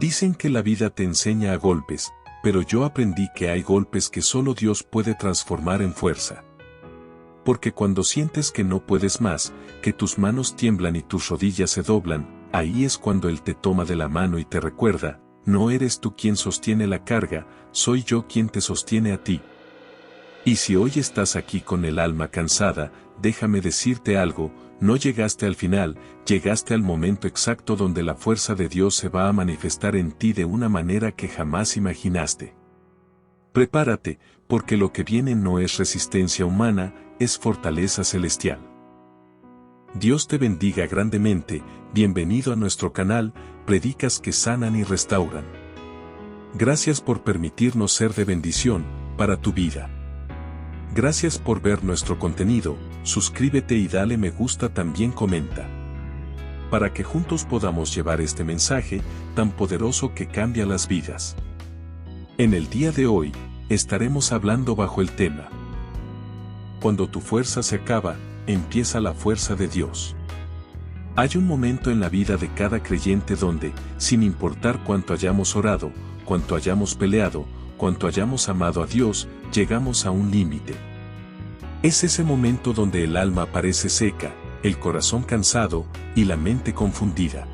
Dicen que la vida te enseña a golpes, pero yo aprendí que hay golpes que solo Dios puede transformar en fuerza. Porque cuando sientes que no puedes más, que tus manos tiemblan y tus rodillas se doblan, ahí es cuando Él te toma de la mano y te recuerda, no eres tú quien sostiene la carga, soy yo quien te sostiene a ti. Y si hoy estás aquí con el alma cansada, déjame decirte algo, no llegaste al final, llegaste al momento exacto donde la fuerza de Dios se va a manifestar en ti de una manera que jamás imaginaste. Prepárate, porque lo que viene no es resistencia humana, es fortaleza celestial. Dios te bendiga grandemente, bienvenido a nuestro canal, Predicas que sanan y restauran. Gracias por permitirnos ser de bendición para tu vida. Gracias por ver nuestro contenido, suscríbete y dale me gusta, también comenta. Para que juntos podamos llevar este mensaje tan poderoso que cambia las vidas. En el día de hoy, estaremos hablando bajo el tema: cuando tu fuerza se acaba, empieza la fuerza de Dios. Hay un momento en la vida de cada creyente donde, sin importar cuánto hayamos orado, cuánto hayamos peleado, cuánto hayamos amado a Dios, llegamos a un límite. Es ese momento donde el alma parece seca, el corazón cansado y la mente confundida.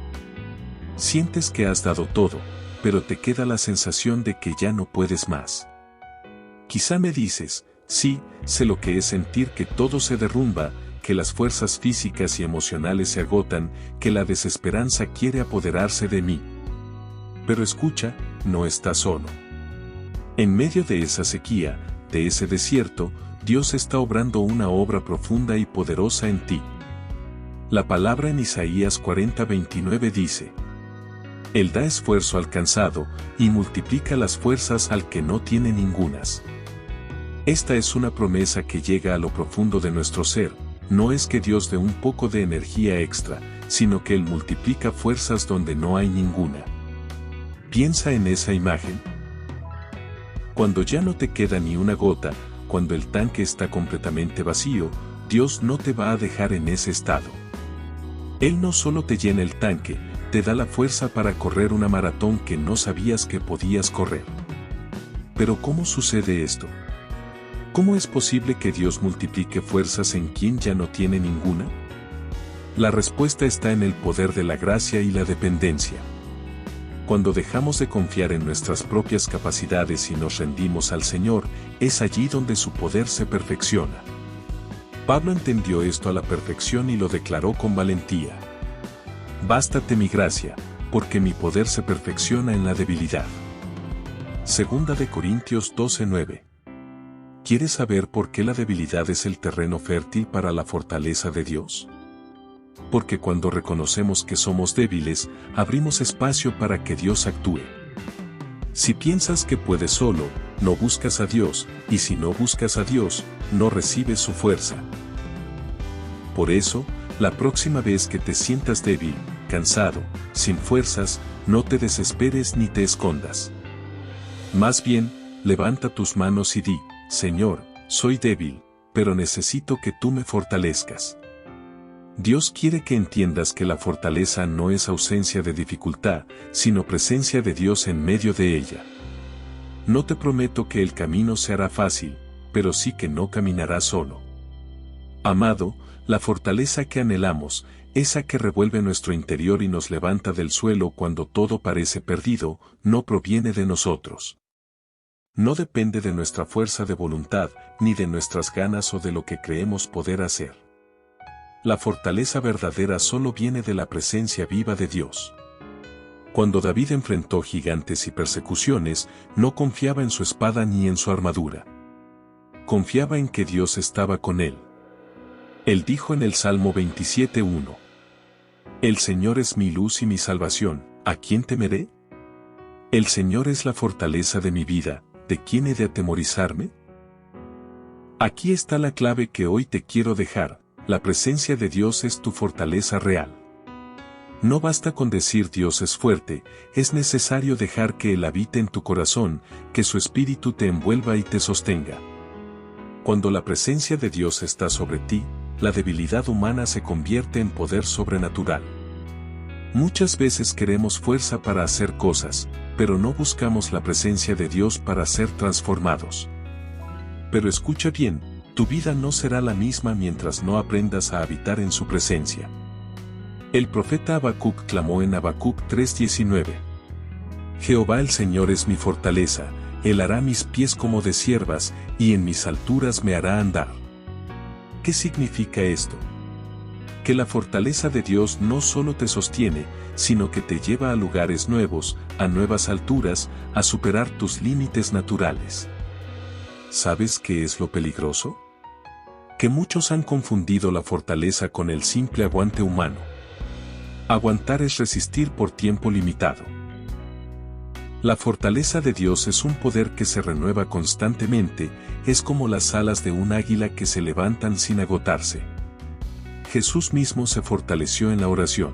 Sientes que has dado todo, pero te queda la sensación de que ya no puedes más. Quizá me dices, sí, sé lo que es sentir que todo se derrumba, que las fuerzas físicas y emocionales se agotan, que la desesperanza quiere apoderarse de mí. Pero escucha, no estás solo. En medio de esa sequía, de ese desierto, Dios está obrando una obra profunda y poderosa en ti. La palabra en Isaías 40:29 dice: Él da esfuerzo al cansado, y multiplica las fuerzas al que no tiene ningunas. Esta es una promesa que llega a lo profundo de nuestro ser, no es que Dios dé un poco de energía extra, sino que Él multiplica fuerzas donde no hay ninguna. Piensa en esa imagen. Cuando ya no te queda ni una gota, cuando el tanque está completamente vacío, Dios no te va a dejar en ese estado. Él no solo te llena el tanque, te da la fuerza para correr una maratón que no sabías que podías correr. Pero ¿cómo sucede esto? ¿Cómo es posible que Dios multiplique fuerzas en quien ya no tiene ninguna? La respuesta está en el poder de la gracia y la dependencia. Cuando dejamos de confiar en nuestras propias capacidades y nos rendimos al Señor, es allí donde su poder se perfecciona. Pablo entendió esto a la perfección y lo declaró con valentía. Bástate mi gracia, porque mi poder se perfecciona en la debilidad. Segunda de Corintios 12:9. ¿Quieres saber por qué la debilidad es el terreno fértil para la fortaleza de Dios? Porque cuando reconocemos que somos débiles, abrimos espacio para que Dios actúe. Si piensas que puedes solo, no buscas a Dios, y si no buscas a Dios, no recibes su fuerza. Por eso, la próxima vez que te sientas débil, cansado, sin fuerzas, no te desesperes ni te escondas. Más bien, levanta tus manos y di: Señor, soy débil, pero necesito que tú me fortalezcas. Dios quiere que entiendas que la fortaleza no es ausencia de dificultad, sino presencia de Dios en medio de ella. No te prometo que el camino se hará fácil, pero sí que no caminarás solo. Amado, la fortaleza que anhelamos, esa que revuelve nuestro interior y nos levanta del suelo cuando todo parece perdido, no proviene de nosotros. No depende de nuestra fuerza de voluntad, ni de nuestras ganas o de lo que creemos poder hacer. La fortaleza verdadera solo viene de la presencia viva de Dios. Cuando David enfrentó gigantes y persecuciones, no confiaba en su espada ni en su armadura. Confiaba en que Dios estaba con él. Él dijo en el Salmo 27:1: El Señor es mi luz y mi salvación, ¿a quién temeré? El Señor es la fortaleza de mi vida, ¿de quién he de atemorizarme? Aquí está la clave que hoy te quiero dejar: la presencia de Dios es tu fortaleza real. No basta con decir Dios es fuerte, es necesario dejar que Él habite en tu corazón, que su espíritu te envuelva y te sostenga. Cuando la presencia de Dios está sobre ti, la debilidad humana se convierte en poder sobrenatural. Muchas veces queremos fuerza para hacer cosas, pero no buscamos la presencia de Dios para ser transformados. Pero escucha bien, tu vida no será la misma mientras no aprendas a habitar en su presencia. El profeta Habacuc clamó en Habacuc 3:19. Jehová el Señor es mi fortaleza, Él hará mis pies como de ciervas, y en mis alturas me hará andar. ¿Qué significa esto? Que la fortaleza de Dios no solo te sostiene, sino que te lleva a lugares nuevos, a nuevas alturas, a superar tus límites naturales. ¿Sabes qué es lo peligroso? Que muchos han confundido la fortaleza con el simple aguante humano. Aguantar es resistir por tiempo limitado. La fortaleza de Dios es un poder que se renueva constantemente, es como las alas de un águila que se levantan sin agotarse. Jesús mismo se fortaleció en la oración.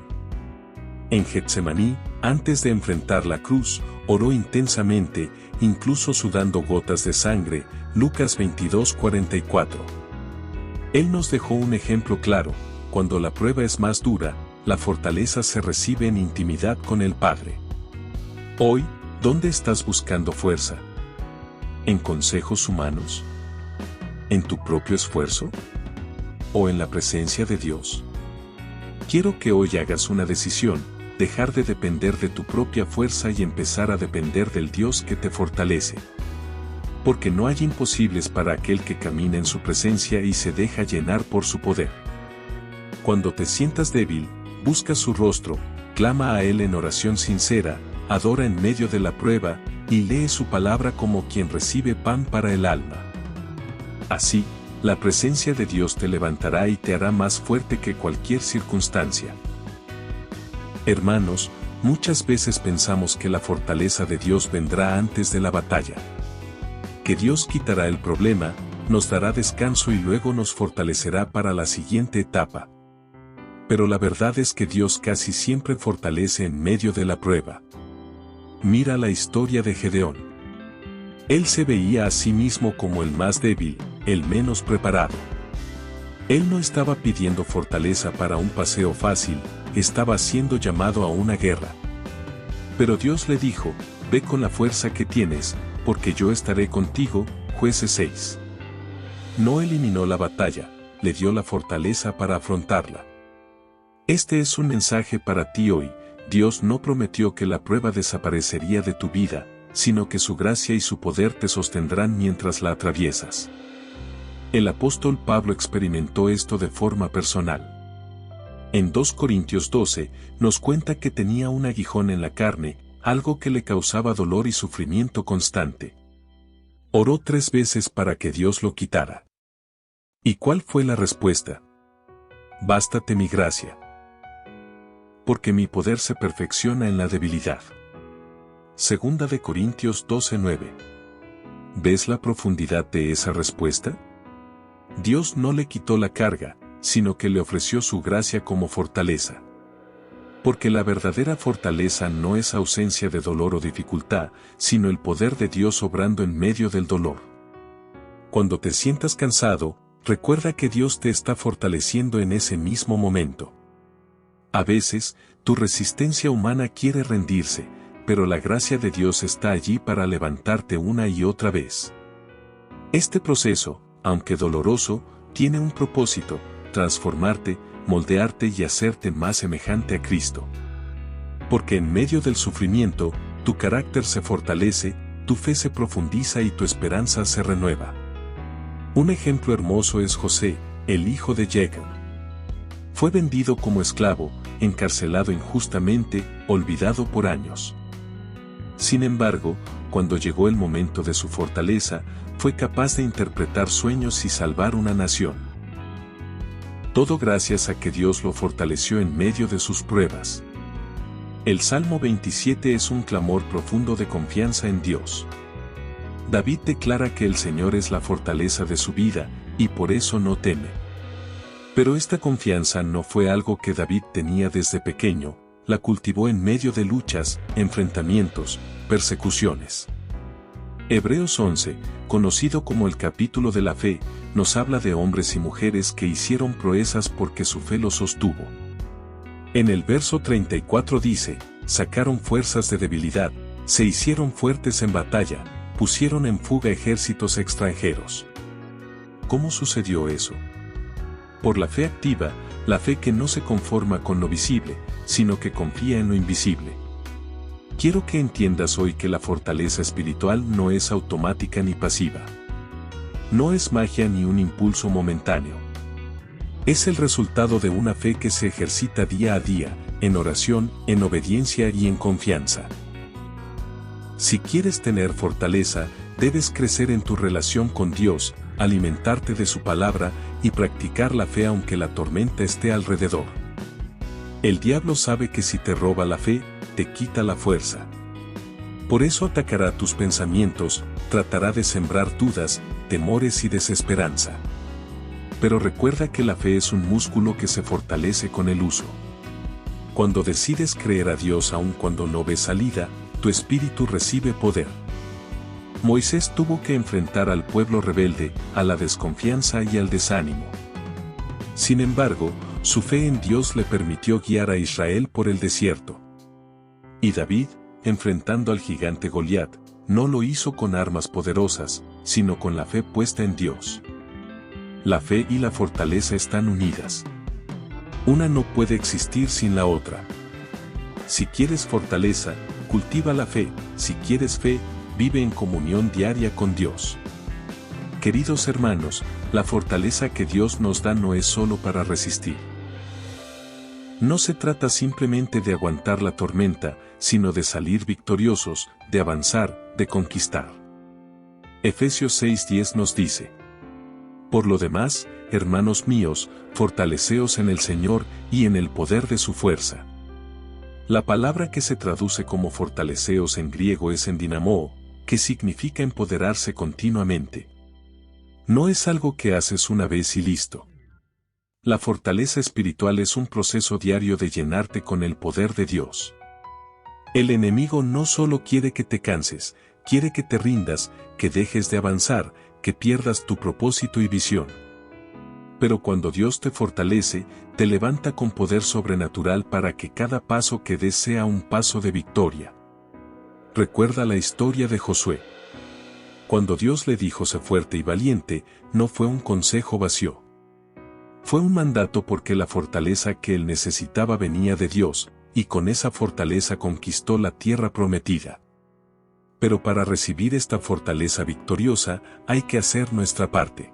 En Getsemaní, antes de enfrentar la cruz, oró intensamente, incluso sudando gotas de sangre, Lucas 22:44. Él nos dejó un ejemplo claro: cuando la prueba es más dura, la fortaleza se recibe en intimidad con el Padre. Hoy, ¿dónde estás buscando fuerza? ¿En consejos humanos? ¿En tu propio esfuerzo? ¿O en la presencia de Dios? Quiero que hoy hagas una decisión: dejar de depender de tu propia fuerza y empezar a depender del Dios que te fortalece. Porque no hay imposibles para aquel que camina en su presencia y se deja llenar por su poder. Cuando te sientas débil, busca su rostro, clama a Él en oración sincera, adora en medio de la prueba, y lee su palabra como quien recibe pan para el alma. Así, la presencia de Dios te levantará y te hará más fuerte que cualquier circunstancia. Hermanos, muchas veces pensamos que la fortaleza de Dios vendrá antes de la batalla. Que Dios quitará el problema, nos dará descanso y luego nos fortalecerá para la siguiente etapa. Pero la verdad es que Dios casi siempre fortalece en medio de la prueba. Mira la historia de Gedeón. Él se veía a sí mismo como el más débil, el menos preparado. Él no estaba pidiendo fortaleza para un paseo fácil, estaba siendo llamado a una guerra. Pero Dios le dijo: ve con la fuerza que tienes, porque yo estaré contigo. Jueces 6. No eliminó la batalla, le dio la fortaleza para afrontarla. Este es un mensaje para ti hoy: Dios no prometió que la prueba desaparecería de tu vida, sino que su gracia y su poder te sostendrán mientras la atraviesas. El apóstol Pablo experimentó esto de forma personal. En 2 Corintios 12, nos cuenta que tenía un aguijón en la carne, algo que le causaba dolor y sufrimiento constante. Oró 3 veces para que Dios lo quitara. ¿Y cuál fue la respuesta? Bástate mi gracia, porque mi poder se perfecciona en la debilidad. 2 de Corintios 12:9. ¿Ves la profundidad de esa respuesta? Dios no le quitó la carga, sino que le ofreció su gracia como fortaleza. Porque la verdadera fortaleza no es ausencia de dolor o dificultad, sino el poder de Dios obrando en medio del dolor. Cuando te sientas cansado, recuerda que Dios te está fortaleciendo en ese mismo momento. A veces, tu resistencia humana quiere rendirse, pero la gracia de Dios está allí para levantarte una y otra vez. Este proceso, aunque doloroso, tiene un propósito: transformarte, moldearte y hacerte más semejante a Cristo. Porque en medio del sufrimiento, tu carácter se fortalece, tu fe se profundiza y tu esperanza se renueva. Un ejemplo hermoso es José, el hijo de Jacob. Fue vendido como esclavo, encarcelado injustamente, olvidado por años. Sin embargo, cuando llegó el momento de su fortaleza, fue capaz de interpretar sueños y salvar una nación. Todo gracias a que Dios lo fortaleció en medio de sus pruebas. El Salmo 27 es un clamor profundo de confianza en Dios. David declara que el Señor es la fortaleza de su vida, y por eso no teme. Pero esta confianza no fue algo que David tenía desde pequeño, la cultivó en medio de luchas, enfrentamientos, persecuciones. Hebreos 11, conocido como el capítulo de la fe, nos habla de hombres y mujeres que hicieron proezas porque su fe los sostuvo. En el verso 34 dice, sacaron fuerzas de debilidad, se hicieron fuertes en batalla, pusieron en fuga ejércitos extranjeros. ¿Cómo sucedió eso? Por la fe activa, la fe que no se conforma con lo visible, sino que confía en lo invisible. Quiero que entiendas hoy que la fortaleza espiritual no es automática ni pasiva. No es magia ni un impulso momentáneo. Es el resultado de una fe que se ejercita día a día, en oración, en obediencia y en confianza. Si quieres tener fortaleza, debes crecer en tu relación con Dios, alimentarte de su palabra y practicar la fe aunque la tormenta esté alrededor. El diablo sabe que si te roba la fe, te quita la fuerza. Por eso atacará tus pensamientos, tratará de sembrar dudas, temores y desesperanza. Pero recuerda que la fe es un músculo que se fortalece con el uso. Cuando decides creer a Dios aun cuando no ves salida, tu espíritu recibe poder. Moisés tuvo que enfrentar al pueblo rebelde, a la desconfianza y al desánimo. Sin embargo, su fe en Dios le permitió guiar a Israel por el desierto. Y David, enfrentando al gigante Goliat, no lo hizo con armas poderosas, sino con la fe puesta en Dios. La fe y la fortaleza están unidas. Una no puede existir sin la otra. Si quieres fortaleza, cultiva la fe; si quieres fe, vive en comunión diaria con Dios. Queridos hermanos, la fortaleza que Dios nos da no es solo para resistir. No se trata simplemente de aguantar la tormenta, sino de salir victoriosos, de avanzar, de conquistar. Efesios 6:10 nos dice: por lo demás, hermanos míos, fortaleceos en el Señor y en el poder de su fuerza. La palabra que se traduce como fortaleceos en griego es endinamó, que significa empoderarse continuamente. No es algo que haces una vez y listo. La fortaleza espiritual es un proceso diario de llenarte con el poder de Dios. El enemigo no solo quiere que te canses, quiere que te rindas, que dejes de avanzar, que pierdas tu propósito y visión. Pero cuando Dios te fortalece, te levanta con poder sobrenatural para que cada paso que des sea un paso de victoria. Recuerda la historia de Josué. Cuando Dios le dijo sé fuerte y valiente, no fue un consejo vacío. Fue un mandato porque la fortaleza que él necesitaba venía de Dios, y con esa fortaleza conquistó la tierra prometida. Pero para recibir esta fortaleza victoriosa, hay que hacer nuestra parte.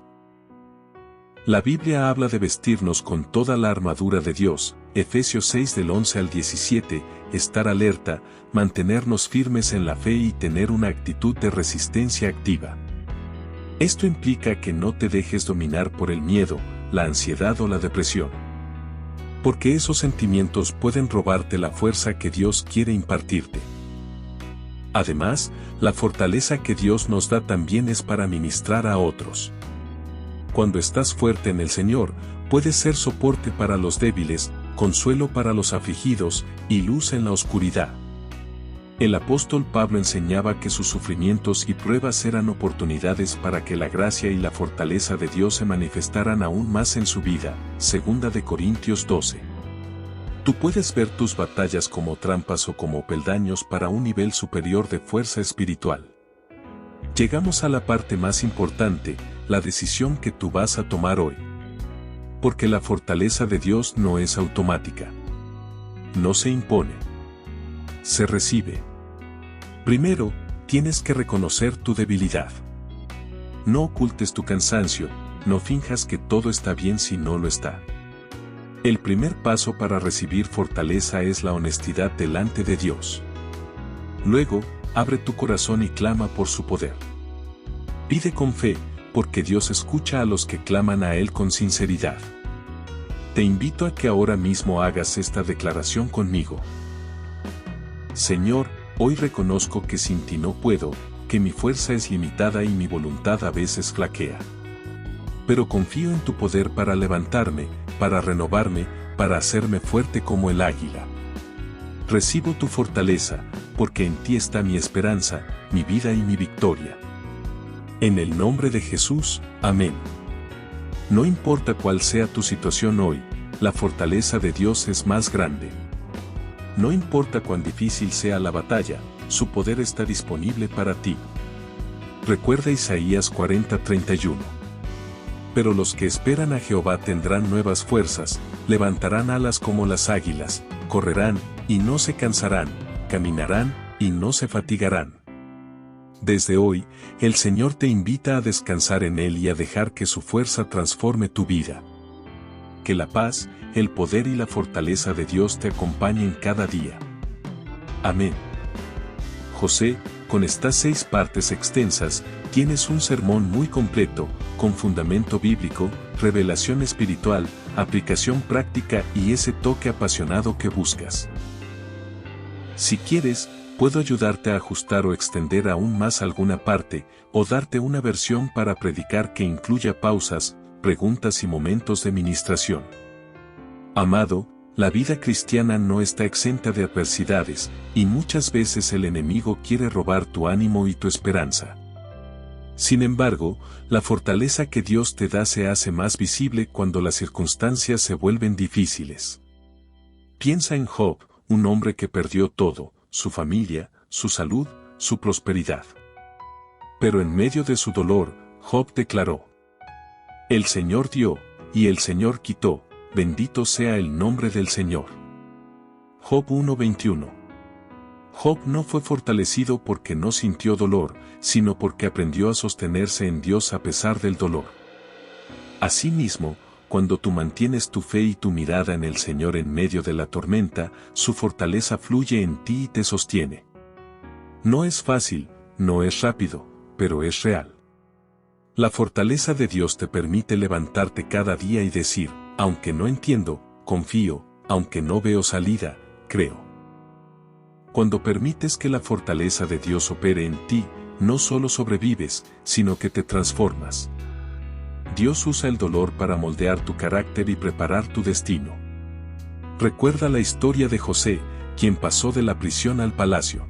La Biblia habla de vestirnos con toda la armadura de Dios, Efesios 6 del 11 al 17, estar alerta, mantenernos firmes en la fe y tener una actitud de resistencia activa. Esto implica que no te dejes dominar por el miedo, la ansiedad o la depresión. Porque esos sentimientos pueden robarte la fuerza que Dios quiere impartirte. Además, la fortaleza que Dios nos da también es para ministrar a otros. Cuando estás fuerte en el Señor, puedes ser soporte para los débiles, consuelo para los afligidos, y luz en la oscuridad. El apóstol Pablo enseñaba que sus sufrimientos y pruebas eran oportunidades para que la gracia y la fortaleza de Dios se manifestaran aún más en su vida, 2 Corintios 12. Tú puedes ver tus batallas como trampas o como peldaños para un nivel superior de fuerza espiritual. Llegamos a la parte más importante, la decisión que tú vas a tomar hoy. Porque la fortaleza de Dios no es automática. No se impone. Se recibe. Primero, tienes que reconocer tu debilidad. No ocultes tu cansancio, no finjas que todo está bien si no lo está. El primer paso para recibir fortaleza es la honestidad delante de Dios. Luego, abre tu corazón y clama por su poder. Pide con fe, porque Dios escucha a los que claman a Él con sinceridad. Te invito a que ahora mismo hagas esta declaración conmigo. Señor, hoy reconozco que sin ti no puedo, que mi fuerza es limitada y mi voluntad a veces flaquea. Pero confío en tu poder para levantarme, para renovarme, para hacerme fuerte como el águila. Recibo tu fortaleza, porque en ti está mi esperanza, mi vida y mi victoria. En el nombre de Jesús, amén. No importa cuál sea tu situación hoy, la fortaleza de Dios es más grande. No importa cuán difícil sea la batalla, su poder está disponible para ti. Recuerda Isaías 40:31. Pero los que esperan a Jehová tendrán nuevas fuerzas, levantarán alas como las águilas, correrán, y no se cansarán, caminarán, y no se fatigarán. Desde hoy, el Señor te invita a descansar en Él y a dejar que su fuerza transforme tu vida. Que la paz, el poder y la fortaleza de Dios te acompañen cada día. Amén. José, con estas 6 partes extensas, tienes un sermón muy completo, con fundamento bíblico, revelación espiritual, aplicación práctica y ese toque apasionado que buscas. Si quieres, puedo ayudarte a ajustar o extender aún más alguna parte, o darte una versión para predicar que incluya pausas, preguntas y momentos de ministración. Amado, la vida cristiana no está exenta de adversidades, y muchas veces el enemigo quiere robar tu ánimo y tu esperanza. Sin embargo, la fortaleza que Dios te da se hace más visible cuando las circunstancias se vuelven difíciles. Piensa en Job, un hombre que perdió todo, su familia, su salud, su prosperidad. Pero en medio de su dolor, Job declaró: El Señor dio, y el Señor quitó, bendito sea el nombre del Señor. Job 1:21. Job no fue fortalecido porque no sintió dolor, sino porque aprendió a sostenerse en Dios a pesar del dolor. Asimismo, cuando tú mantienes tu fe y tu mirada en el Señor en medio de la tormenta, su fortaleza fluye en ti y te sostiene. No es fácil, no es rápido, pero es real. La fortaleza de Dios te permite levantarte cada día y decir: aunque no entiendo, confío, aunque no veo salida, creo. Cuando permites que la fortaleza de Dios opere en ti, no solo sobrevives, sino que te transformas. Dios usa el dolor para moldear tu carácter y preparar tu destino. Recuerda la historia de José, quien pasó de la prisión al palacio.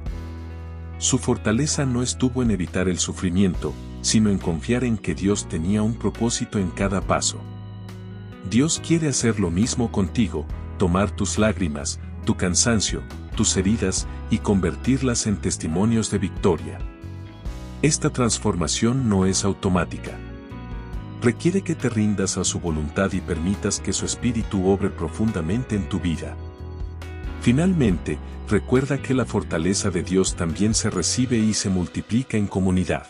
Su fortaleza no estuvo en evitar el sufrimiento, sino en confiar en que Dios tenía un propósito en cada paso. Dios quiere hacer lo mismo contigo, tomar tus lágrimas, tu cansancio, tus heridas, y convertirlas en testimonios de victoria. Esta transformación no es automática. Requiere que te rindas a su voluntad y permitas que su espíritu obre profundamente en tu vida. Finalmente, recuerda que la fortaleza de Dios también se recibe y se multiplica en comunidad.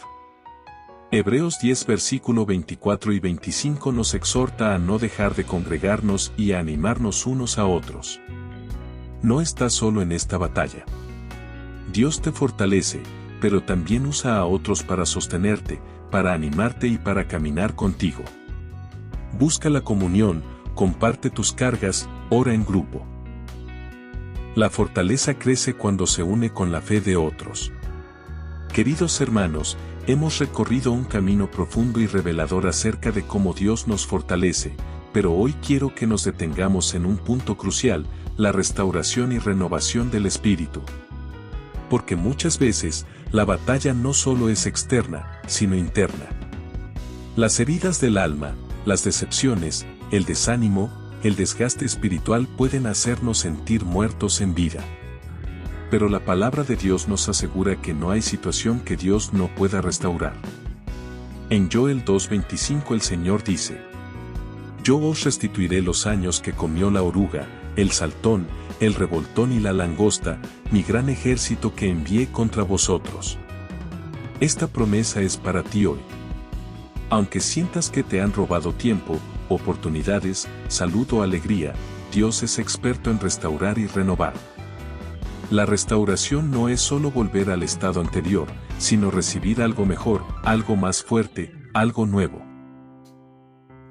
Hebreos 10 versículo 24 y 25 nos exhorta a no dejar de congregarnos y a animarnos unos a otros. No estás solo en esta batalla. Dios te fortalece, pero también usa a otros para sostenerte, para animarte y para caminar contigo. Busca la comunión, comparte tus cargas, ora en grupo. La fortaleza crece cuando se une con la fe de otros. Queridos hermanos, hemos recorrido un camino profundo y revelador acerca de cómo Dios nos fortalece, pero hoy quiero que nos detengamos en un punto crucial: la restauración y renovación del espíritu. Porque muchas veces, la batalla no solo es externa, sino interna. Las heridas del alma, las decepciones, el desánimo, el desgaste espiritual pueden hacernos sentir muertos en vida. Pero la palabra de Dios nos asegura que no hay situación que Dios no pueda restaurar. En Joel 2:25 el Señor dice: Yo os restituiré los años que comió la oruga, el saltón, el revoltón y la langosta, mi gran ejército que envié contra vosotros. Esta promesa es para ti hoy. Aunque sientas que te han robado tiempo, oportunidades, salud o alegría, Dios es experto en restaurar y renovar. La restauración no es solo volver al estado anterior, sino recibir algo mejor, algo más fuerte, algo nuevo.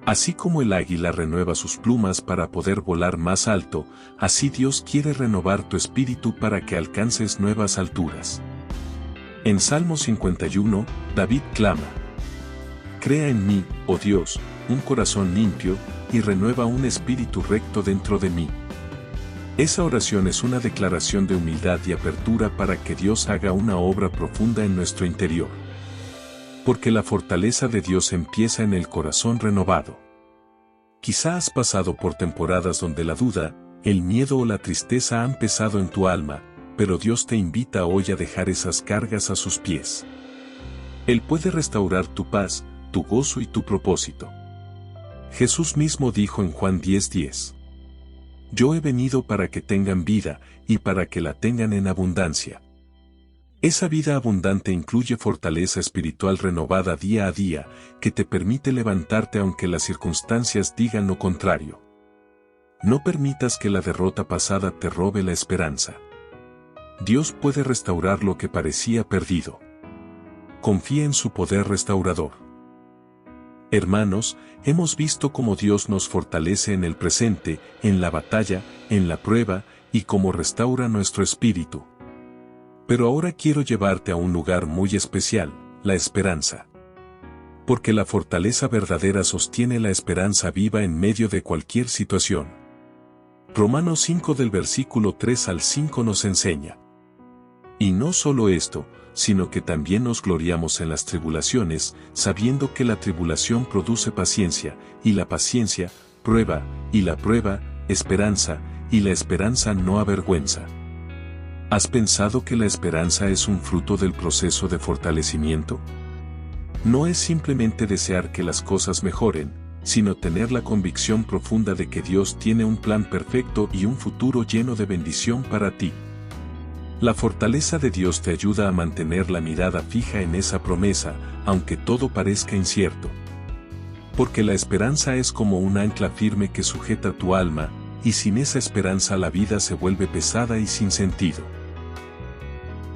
Así como el águila renueva sus plumas para poder volar más alto, así Dios quiere renovar tu espíritu para que alcances nuevas alturas. En Salmo 51, David clama: Crea en mí, oh Dios, un corazón limpio, y renueva un espíritu recto dentro de mí. Esa oración es una declaración de humildad y apertura para que Dios haga una obra profunda en nuestro interior. Porque la fortaleza de Dios empieza en el corazón renovado. Quizá has pasado por temporadas donde la duda, el miedo o la tristeza han pesado en tu alma, pero Dios te invita hoy a dejar esas cargas a sus pies. Él puede restaurar tu paz, tu gozo y tu propósito. Jesús mismo dijo en Juan 10:10. Yo he venido para que tengan vida, y para que la tengan en abundancia. Esa vida abundante incluye fortaleza espiritual renovada día a día, que te permite levantarte aunque las circunstancias digan lo contrario. No permitas que la derrota pasada te robe la esperanza. Dios puede restaurar lo que parecía perdido. Confía en su poder restaurador. Hermanos, hemos visto cómo Dios nos fortalece en el presente, en la batalla, en la prueba, y cómo restaura nuestro espíritu. Pero ahora quiero llevarte a un lugar muy especial, la esperanza. Porque la fortaleza verdadera sostiene la esperanza viva en medio de cualquier situación. Romanos 5 del versículo 3 al 5 nos enseña. Y no solo esto, sino que también nos gloriamos en las tribulaciones, sabiendo que la tribulación produce paciencia, y la paciencia, prueba, y la prueba, esperanza, y la esperanza no avergüenza. ¿Has pensado que la esperanza es un fruto del proceso de fortalecimiento? No es simplemente desear que las cosas mejoren, sino tener la convicción profunda de que Dios tiene un plan perfecto y un futuro lleno de bendición para ti. La fortaleza de Dios te ayuda a mantener la mirada fija en esa promesa, aunque todo parezca incierto. Porque la esperanza es como un ancla firme que sujeta tu alma, y sin esa esperanza la vida se vuelve pesada y sin sentido.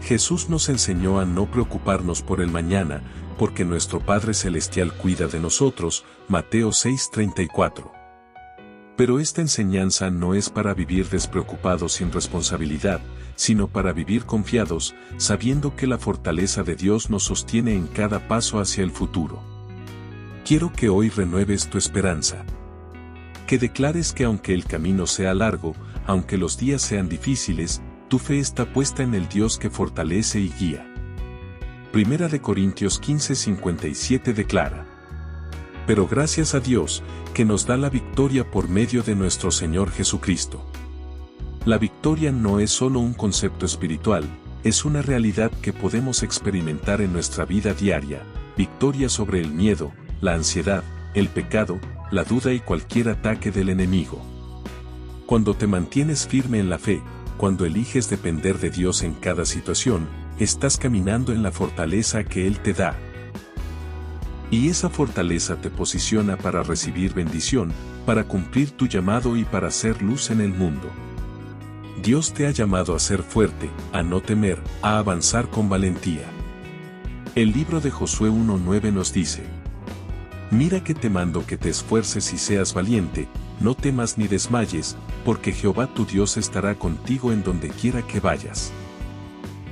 Jesús nos enseñó a no preocuparnos por el mañana, porque nuestro Padre Celestial cuida de nosotros, Mateo 6:34. Pero esta enseñanza no es para vivir despreocupados sin responsabilidad, sino para vivir confiados, sabiendo que la fortaleza de Dios nos sostiene en cada paso hacia el futuro. Quiero que hoy renueves tu esperanza. Que declares que aunque el camino sea largo, aunque los días sean difíciles, tu fe está puesta en el Dios que fortalece y guía. Primera de Corintios 15:57 declara: Pero gracias a Dios, que nos da la victoria por medio de nuestro Señor Jesucristo. La victoria no es solo un concepto espiritual, es una realidad que podemos experimentar en nuestra vida diaria, victoria sobre el miedo, la ansiedad, el pecado, la duda y cualquier ataque del enemigo. Cuando te mantienes firme en la fe, cuando eliges depender de Dios en cada situación, estás caminando en la fortaleza que Él te da. Y esa fortaleza te posiciona para recibir bendición, para cumplir tu llamado y para hacer luz en el mundo. Dios te ha llamado a ser fuerte, a no temer, a avanzar con valentía. El libro de Josué 1:9 nos dice: Mira que te mando que te esfuerces y seas valiente, no temas ni desmayes, porque Jehová tu Dios estará contigo en donde quiera que vayas.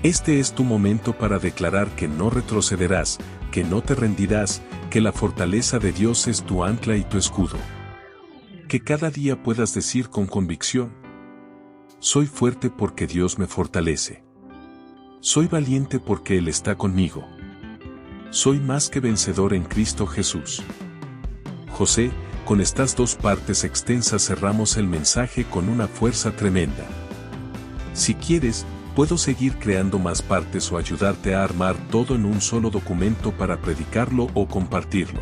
Este es tu momento para declarar que no retrocederás, que no te rendirás, que la fortaleza de Dios es tu ancla y tu escudo. Que cada día puedas decir con convicción: soy fuerte porque Dios me fortalece. Soy valiente porque Él está conmigo. Soy más que vencedor en Cristo Jesús. José, con estas dos partes extensas cerramos el mensaje con una fuerza tremenda. Si quieres, puedo seguir creando más partes o ayudarte a armar todo en un solo documento para predicarlo o compartirlo.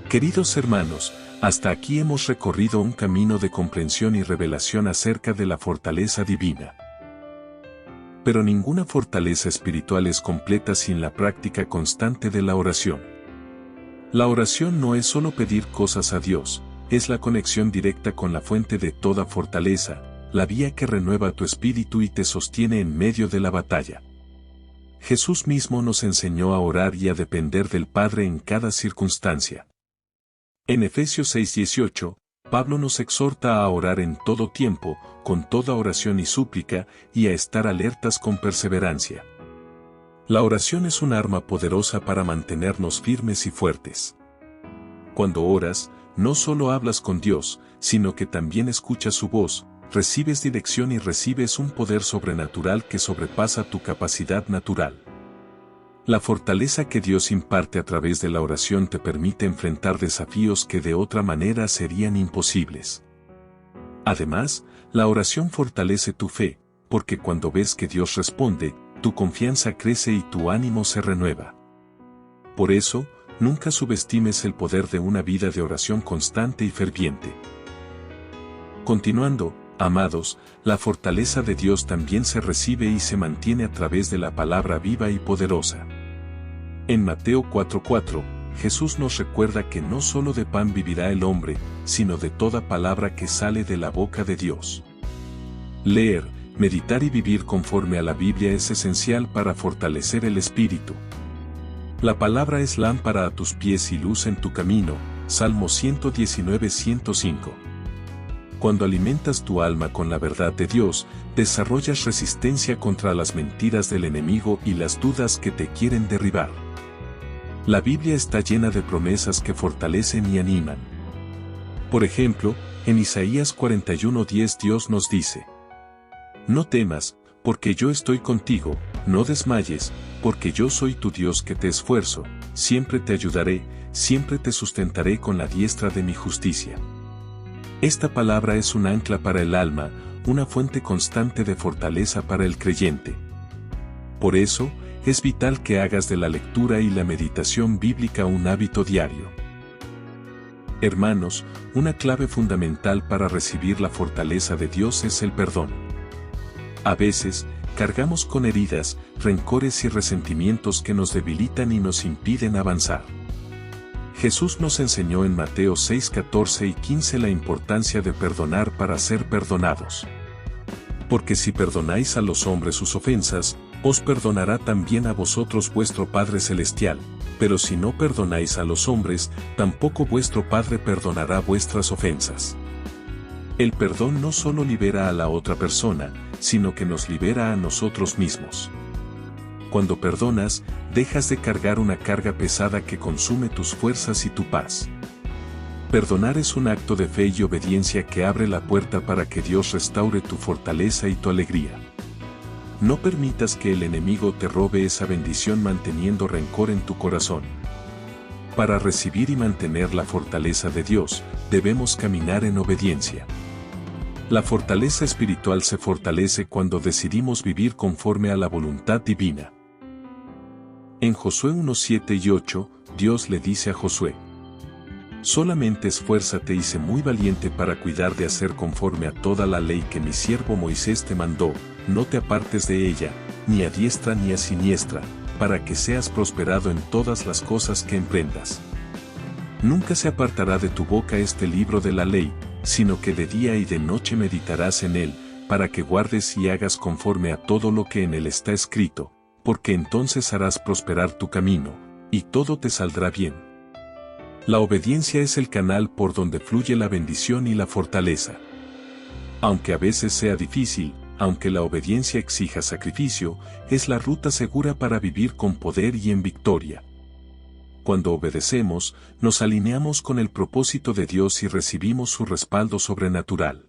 Queridos hermanos, hasta aquí hemos recorrido un camino de comprensión y revelación acerca de la fortaleza divina. Pero ninguna fortaleza espiritual es completa sin la práctica constante de la oración. La oración no es solo pedir cosas a Dios, es la conexión directa con la fuente de toda fortaleza, la vía que renueva tu espíritu y te sostiene en medio de la batalla. Jesús mismo nos enseñó a orar y a depender del Padre en cada circunstancia. En Efesios 6:18, Pablo nos exhorta a orar en todo tiempo, con toda oración y súplica, y a estar alertas con perseverancia. La oración es un arma poderosa para mantenernos firmes y fuertes. Cuando oras, no solo hablas con Dios, sino que también escuchas su voz, recibes dirección y recibes un poder sobrenatural que sobrepasa tu capacidad natural. La fortaleza que Dios imparte a través de la oración te permite enfrentar desafíos que de otra manera serían imposibles. Además, la oración fortalece tu fe, porque cuando ves que Dios responde, tu confianza crece y tu ánimo se renueva. Por eso, nunca subestimes el poder de una vida de oración constante y ferviente. Continuando, amados, la fortaleza de Dios también se recibe y se mantiene a través de la palabra viva y poderosa. En Mateo 4:4, Jesús nos recuerda que no solo de pan vivirá el hombre, sino de toda palabra que sale de la boca de Dios. Leer, meditar y vivir conforme a la Biblia es esencial para fortalecer el espíritu. La palabra es lámpara a tus pies y luz en tu camino, Salmo 119:105. Cuando alimentas tu alma con la verdad de Dios, desarrollas resistencia contra las mentiras del enemigo y las dudas que te quieren derribar. La Biblia está llena de promesas que fortalecen y animan. Por ejemplo, en Isaías 41:10 Dios nos dice: No temas, porque yo estoy contigo, no desmayes, porque yo soy tu Dios que te esfuerzo, siempre te ayudaré, siempre te sustentaré con la diestra de mi justicia. Esta palabra es un ancla para el alma, una fuente constante de fortaleza para el creyente. Por eso, es vital que hagas de la lectura y la meditación bíblica un hábito diario. Hermanos, una clave fundamental para recibir la fortaleza de Dios es el perdón. A veces, cargamos con heridas, rencores y resentimientos que nos debilitan y nos impiden avanzar. Jesús nos enseñó en Mateo 6:14 y 15 la importancia de perdonar para ser perdonados. Porque si perdonáis a los hombres sus ofensas, os perdonará también a vosotros vuestro Padre Celestial, pero si no perdonáis a los hombres, tampoco vuestro Padre perdonará vuestras ofensas. El perdón no solo libera a la otra persona, sino que nos libera a nosotros mismos. Cuando perdonas, dejas de cargar una carga pesada que consume tus fuerzas y tu paz. Perdonar es un acto de fe y obediencia que abre la puerta para que Dios restaure tu fortaleza y tu alegría. No permitas que el enemigo te robe esa bendición manteniendo rencor en tu corazón. Para recibir y mantener la fortaleza de Dios, debemos caminar en obediencia. La fortaleza espiritual se fortalece cuando decidimos vivir conforme a la voluntad divina. En Josué 1:7 y 8, Dios le dice a Josué: Solamente esfuérzate y sé muy valiente para cuidar de hacer conforme a toda la ley que mi siervo Moisés te mandó, no te apartes de ella, ni a diestra ni a siniestra, para que seas prosperado en todas las cosas que emprendas. Nunca se apartará de tu boca este libro de la ley, sino que de día y de noche meditarás en él, para que guardes y hagas conforme a todo lo que en él está escrito, porque entonces harás prosperar tu camino, y todo te saldrá bien. La obediencia es el canal por donde fluye la bendición y la fortaleza. Aunque a veces sea difícil, aunque la obediencia exija sacrificio, es la ruta segura para vivir con poder y en victoria. Cuando obedecemos, nos alineamos con el propósito de Dios y recibimos su respaldo sobrenatural.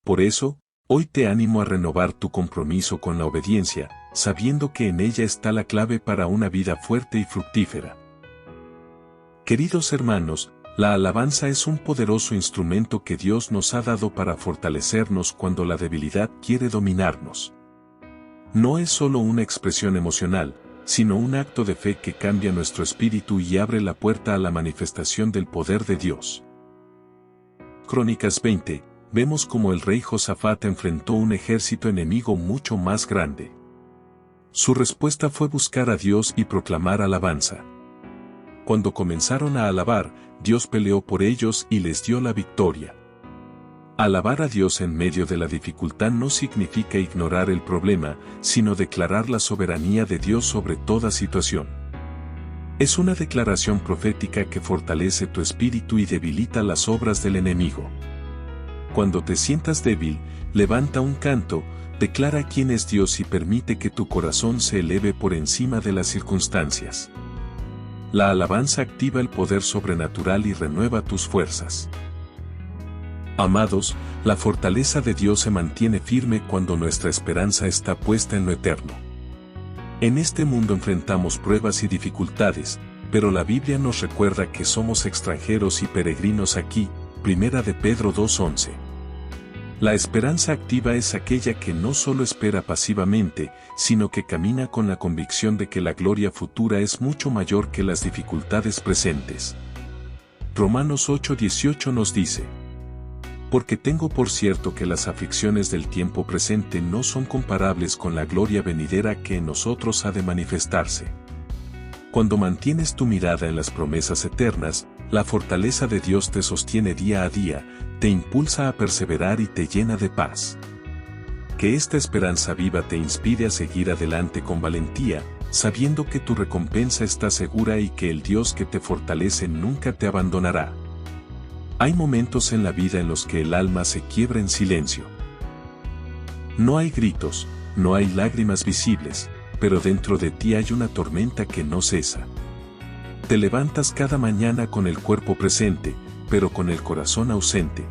Por eso, hoy te animo a renovar tu compromiso con la obediencia, sabiendo que en ella está la clave para una vida fuerte y fructífera. Queridos hermanos, la alabanza es un poderoso instrumento que Dios nos ha dado para fortalecernos cuando la debilidad quiere dominarnos. No es solo una expresión emocional, sino un acto de fe que cambia nuestro espíritu y abre la puerta a la manifestación del poder de Dios. Crónicas 20, vemos cómo el rey Josafat enfrentó un ejército enemigo mucho más grande. Su respuesta fue buscar a Dios y proclamar alabanza. Cuando comenzaron a alabar, Dios peleó por ellos y les dio la victoria. Alabar a Dios en medio de la dificultad no significa ignorar el problema, sino declarar la soberanía de Dios sobre toda situación. Es una declaración profética que fortalece tu espíritu y debilita las obras del enemigo. Cuando te sientas débil, levanta un canto, declara quién es Dios y permite que tu corazón se eleve por encima de las circunstancias. La alabanza activa el poder sobrenatural y renueva tus fuerzas. Amados, la fortaleza de Dios se mantiene firme cuando nuestra esperanza está puesta en lo eterno. En este mundo enfrentamos pruebas y dificultades, pero la Biblia nos recuerda que somos extranjeros y peregrinos aquí, 1 de Pedro 2:11. La esperanza activa es aquella que no solo espera pasivamente, sino que camina con la convicción de que la gloria futura es mucho mayor que las dificultades presentes. Romanos 8:18 nos dice: porque tengo por cierto que las aflicciones del tiempo presente no son comparables con la gloria venidera que en nosotros ha de manifestarse. Cuando mantienes tu mirada en las promesas eternas, la fortaleza de Dios te sostiene día a día, te impulsa a perseverar y te llena de paz. Que esta esperanza viva te inspire a seguir adelante con valentía, sabiendo que tu recompensa está segura y que el Dios que te fortalece nunca te abandonará. Hay momentos en la vida en los que el alma se quiebra en silencio. No hay gritos, no hay lágrimas visibles, pero dentro de ti hay una tormenta que no cesa. Te levantas cada mañana con el cuerpo presente, pero con el corazón ausente.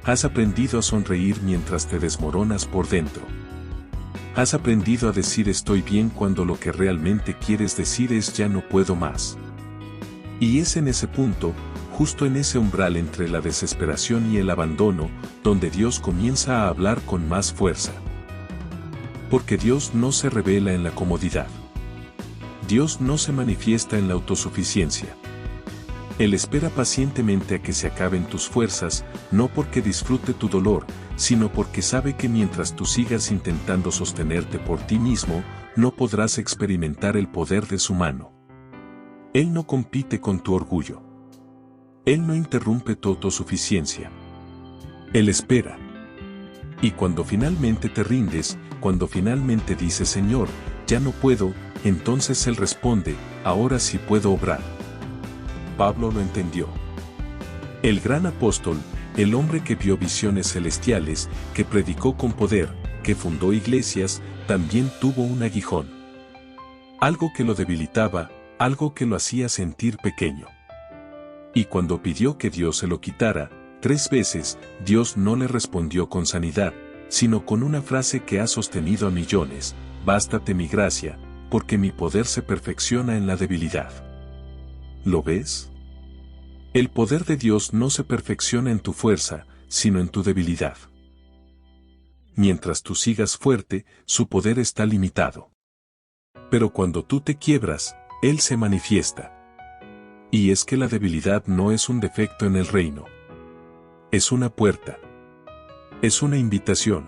Has aprendido a sonreír mientras te desmoronas por dentro. Has aprendido a decir estoy bien cuando lo que realmente quieres decir es ya no puedo más. Y es en ese punto, justo en ese umbral entre la desesperación y el abandono, donde Dios comienza a hablar con más fuerza. Porque Dios no se revela en la comodidad. Dios no se manifiesta en la autosuficiencia. Él espera pacientemente a que se acaben tus fuerzas, no porque disfrute tu dolor, sino porque sabe que mientras tú sigas intentando sostenerte por ti mismo, no podrás experimentar el poder de su mano. Él no compite con tu orgullo. Él no interrumpe tu autosuficiencia. Él espera. Y cuando finalmente te rindes, cuando finalmente dices Señor, ya no puedo, entonces Él responde, ahora sí puedo obrar. Pablo lo entendió. El gran apóstol, el hombre que vio visiones celestiales, que predicó con poder, que fundó iglesias, también tuvo un aguijón. Algo que lo debilitaba, algo que lo hacía sentir pequeño. Y cuando pidió que Dios se lo quitara, 3 veces, Dios no le respondió con sanidad, sino con una frase que ha sostenido a millones: bástate mi gracia, porque mi poder se perfecciona en la debilidad. ¿Lo ves? El poder de Dios no se perfecciona en tu fuerza, sino en tu debilidad. Mientras tú sigas fuerte, su poder está limitado. Pero cuando tú te quiebras, Él se manifiesta. Y es que la debilidad no es un defecto en el reino. Es una puerta. Es una invitación.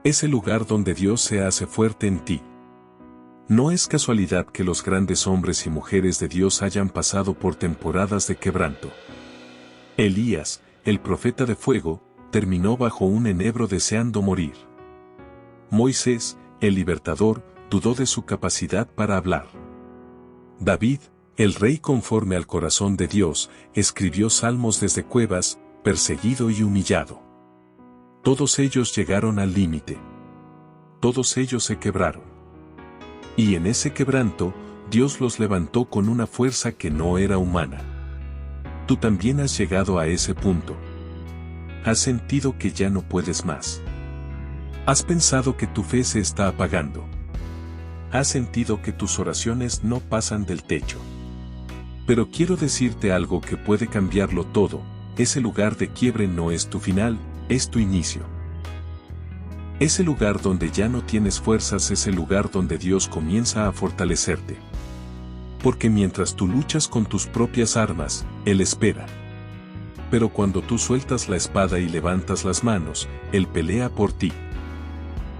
Es el lugar donde Dios se hace fuerte en ti. No es casualidad que los grandes hombres y mujeres de Dios hayan pasado por temporadas de quebranto. Elías, el profeta de fuego, terminó bajo un enebro deseando morir. Moisés, el libertador, dudó de su capacidad para hablar. David, el rey conforme al corazón de Dios, escribió salmos desde cuevas, perseguido y humillado. Todos ellos llegaron al límite. Todos ellos se quebraron. Y en ese quebranto, Dios los levantó con una fuerza que no era humana. Tú también has llegado a ese punto. Has sentido que ya no puedes más. Has pensado que tu fe se está apagando. Has sentido que tus oraciones no pasan del techo. Pero quiero decirte algo que puede cambiarlo todo: ese lugar de quiebre no es tu final, es tu inicio. Ese lugar donde ya no tienes fuerzas es el lugar donde Dios comienza a fortalecerte. Porque mientras tú luchas con tus propias armas, Él espera. Pero cuando tú sueltas la espada y levantas las manos, Él pelea por ti.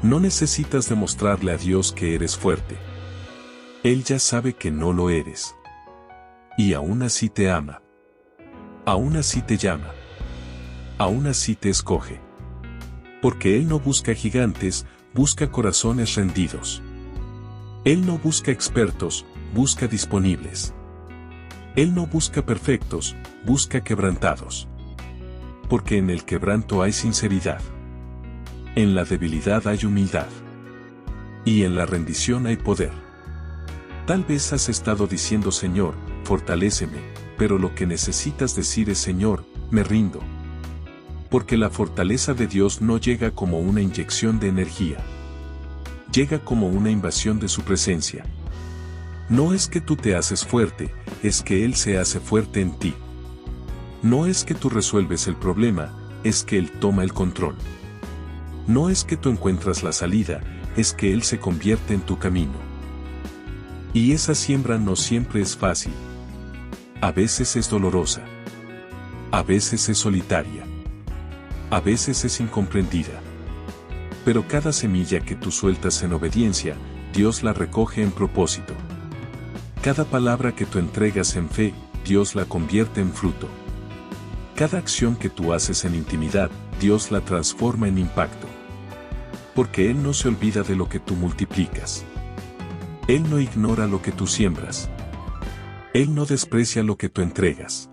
No necesitas demostrarle a Dios que eres fuerte. Él ya sabe que no lo eres. Y aún así te ama. Aún así te llama. Aún así te escoge. Porque Él no busca gigantes, busca corazones rendidos. Él no busca expertos, busca disponibles. Él no busca perfectos, busca quebrantados. Porque en el quebranto hay sinceridad. En la debilidad hay humildad. Y en la rendición hay poder. Tal vez has estado diciendo Señor, fortaléceme, pero lo que necesitas decir es Señor, me rindo. Porque la fortaleza de Dios no llega como una inyección de energía. Llega como una invasión de su presencia. No es que tú te haces fuerte, es que Él se hace fuerte en ti. No es que tú resuelves el problema, es que Él toma el control. No es que tú encuentras la salida, es que Él se convierte en tu camino. Y esa siembra no siempre es fácil. A veces es dolorosa. A veces es solitaria. A veces es incomprendida. Pero cada semilla que tú sueltas en obediencia, Dios la recoge en propósito. Cada palabra que tú entregas en fe, Dios la convierte en fruto. Cada acción que tú haces en intimidad, Dios la transforma en impacto. Porque Él no se olvida de lo que tú multiplicas. Él no ignora lo que tú siembras. Él no desprecia lo que tú entregas.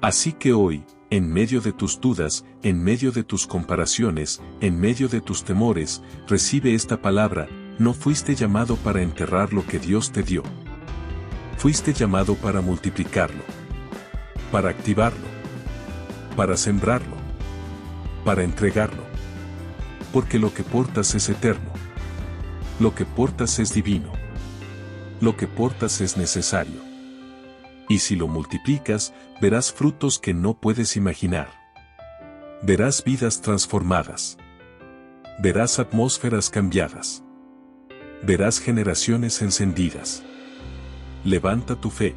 Así que hoy, en medio de tus dudas, en medio de tus comparaciones, en medio de tus temores, recibe esta palabra: no fuiste llamado para enterrar lo que Dios te dio. Fuiste llamado para multiplicarlo, para activarlo, para sembrarlo, para entregarlo. Porque lo que portas es eterno. Lo que portas es divino. Lo que portas es necesario. Y si lo multiplicas, verás frutos que no puedes imaginar. Verás vidas transformadas. Verás atmósferas cambiadas. Verás generaciones encendidas. Levanta tu fe.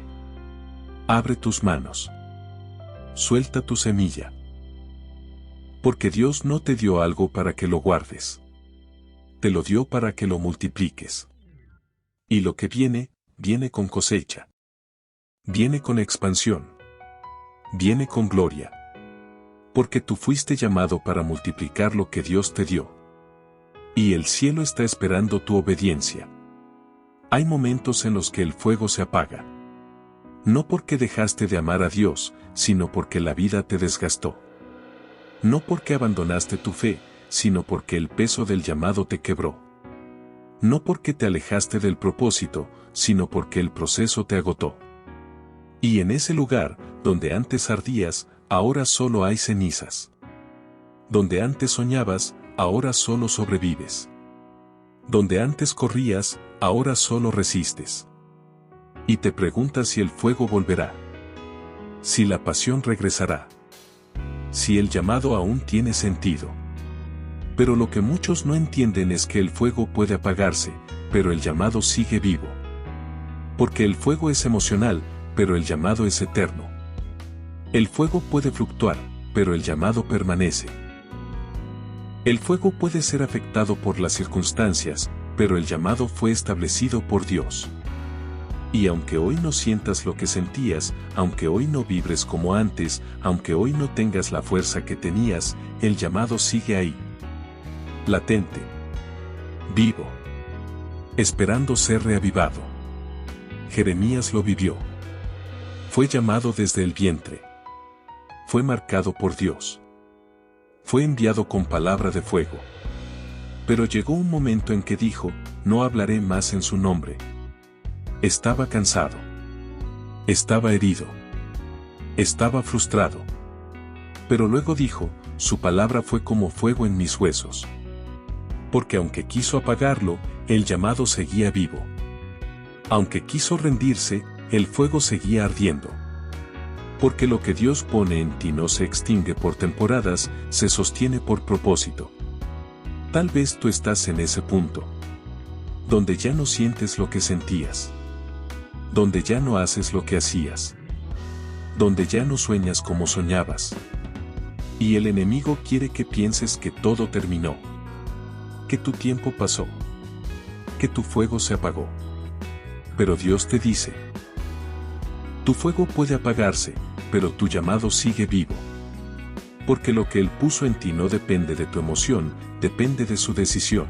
Abre tus manos. Suelta tu semilla. Porque Dios no te dio algo para que lo guardes. Te lo dio para que lo multipliques. Y lo que viene, viene con cosecha. Viene con expansión. Viene con gloria. Porque tú fuiste llamado para multiplicar lo que Dios te dio. Y el cielo está esperando tu obediencia. Hay momentos en los que el fuego se apaga. No porque dejaste de amar a Dios, sino porque la vida te desgastó. No porque abandonaste tu fe, sino porque el peso del llamado te quebró. No porque te alejaste del propósito, sino porque el proceso te agotó. Y en ese lugar, donde antes ardías, ahora solo hay cenizas. Donde antes soñabas, ahora solo sobrevives. Donde antes corrías, ahora solo resistes. Y te preguntas si el fuego volverá. Si la pasión regresará. Si el llamado aún tiene sentido. Pero lo que muchos no entienden es que el fuego puede apagarse, pero el llamado sigue vivo. Porque el fuego es emocional, pero el llamado es eterno. El fuego puede fluctuar, pero el llamado permanece. El fuego puede ser afectado por las circunstancias, pero el llamado fue establecido por Dios. Y aunque hoy no sientas lo que sentías, aunque hoy no vibres como antes, aunque hoy no tengas la fuerza que tenías, el llamado sigue ahí. Latente. Vivo. Esperando ser reavivado. Jeremías lo vivió. Fue llamado desde el vientre. Fue marcado por Dios. Fue enviado con palabra de fuego. Pero llegó un momento en que dijo: no hablaré más en su nombre. Estaba cansado. Estaba herido. Estaba frustrado. Pero luego dijo: su palabra fue como fuego en mis huesos. Porque aunque quiso apagarlo, el llamado seguía vivo. Aunque quiso rendirse, el fuego seguía ardiendo. Porque lo que Dios pone en ti no se extingue por temporadas, se sostiene por propósito. Tal vez tú estás en ese punto. Donde ya no sientes lo que sentías. Donde ya no haces lo que hacías. Donde ya no sueñas como soñabas. Y el enemigo quiere que pienses que todo terminó. Que tu tiempo pasó. Que tu fuego se apagó. Pero Dios te dice: tu fuego puede apagarse, pero tu llamado sigue vivo. Porque lo que Él puso en ti no depende de tu emoción, depende de su decisión.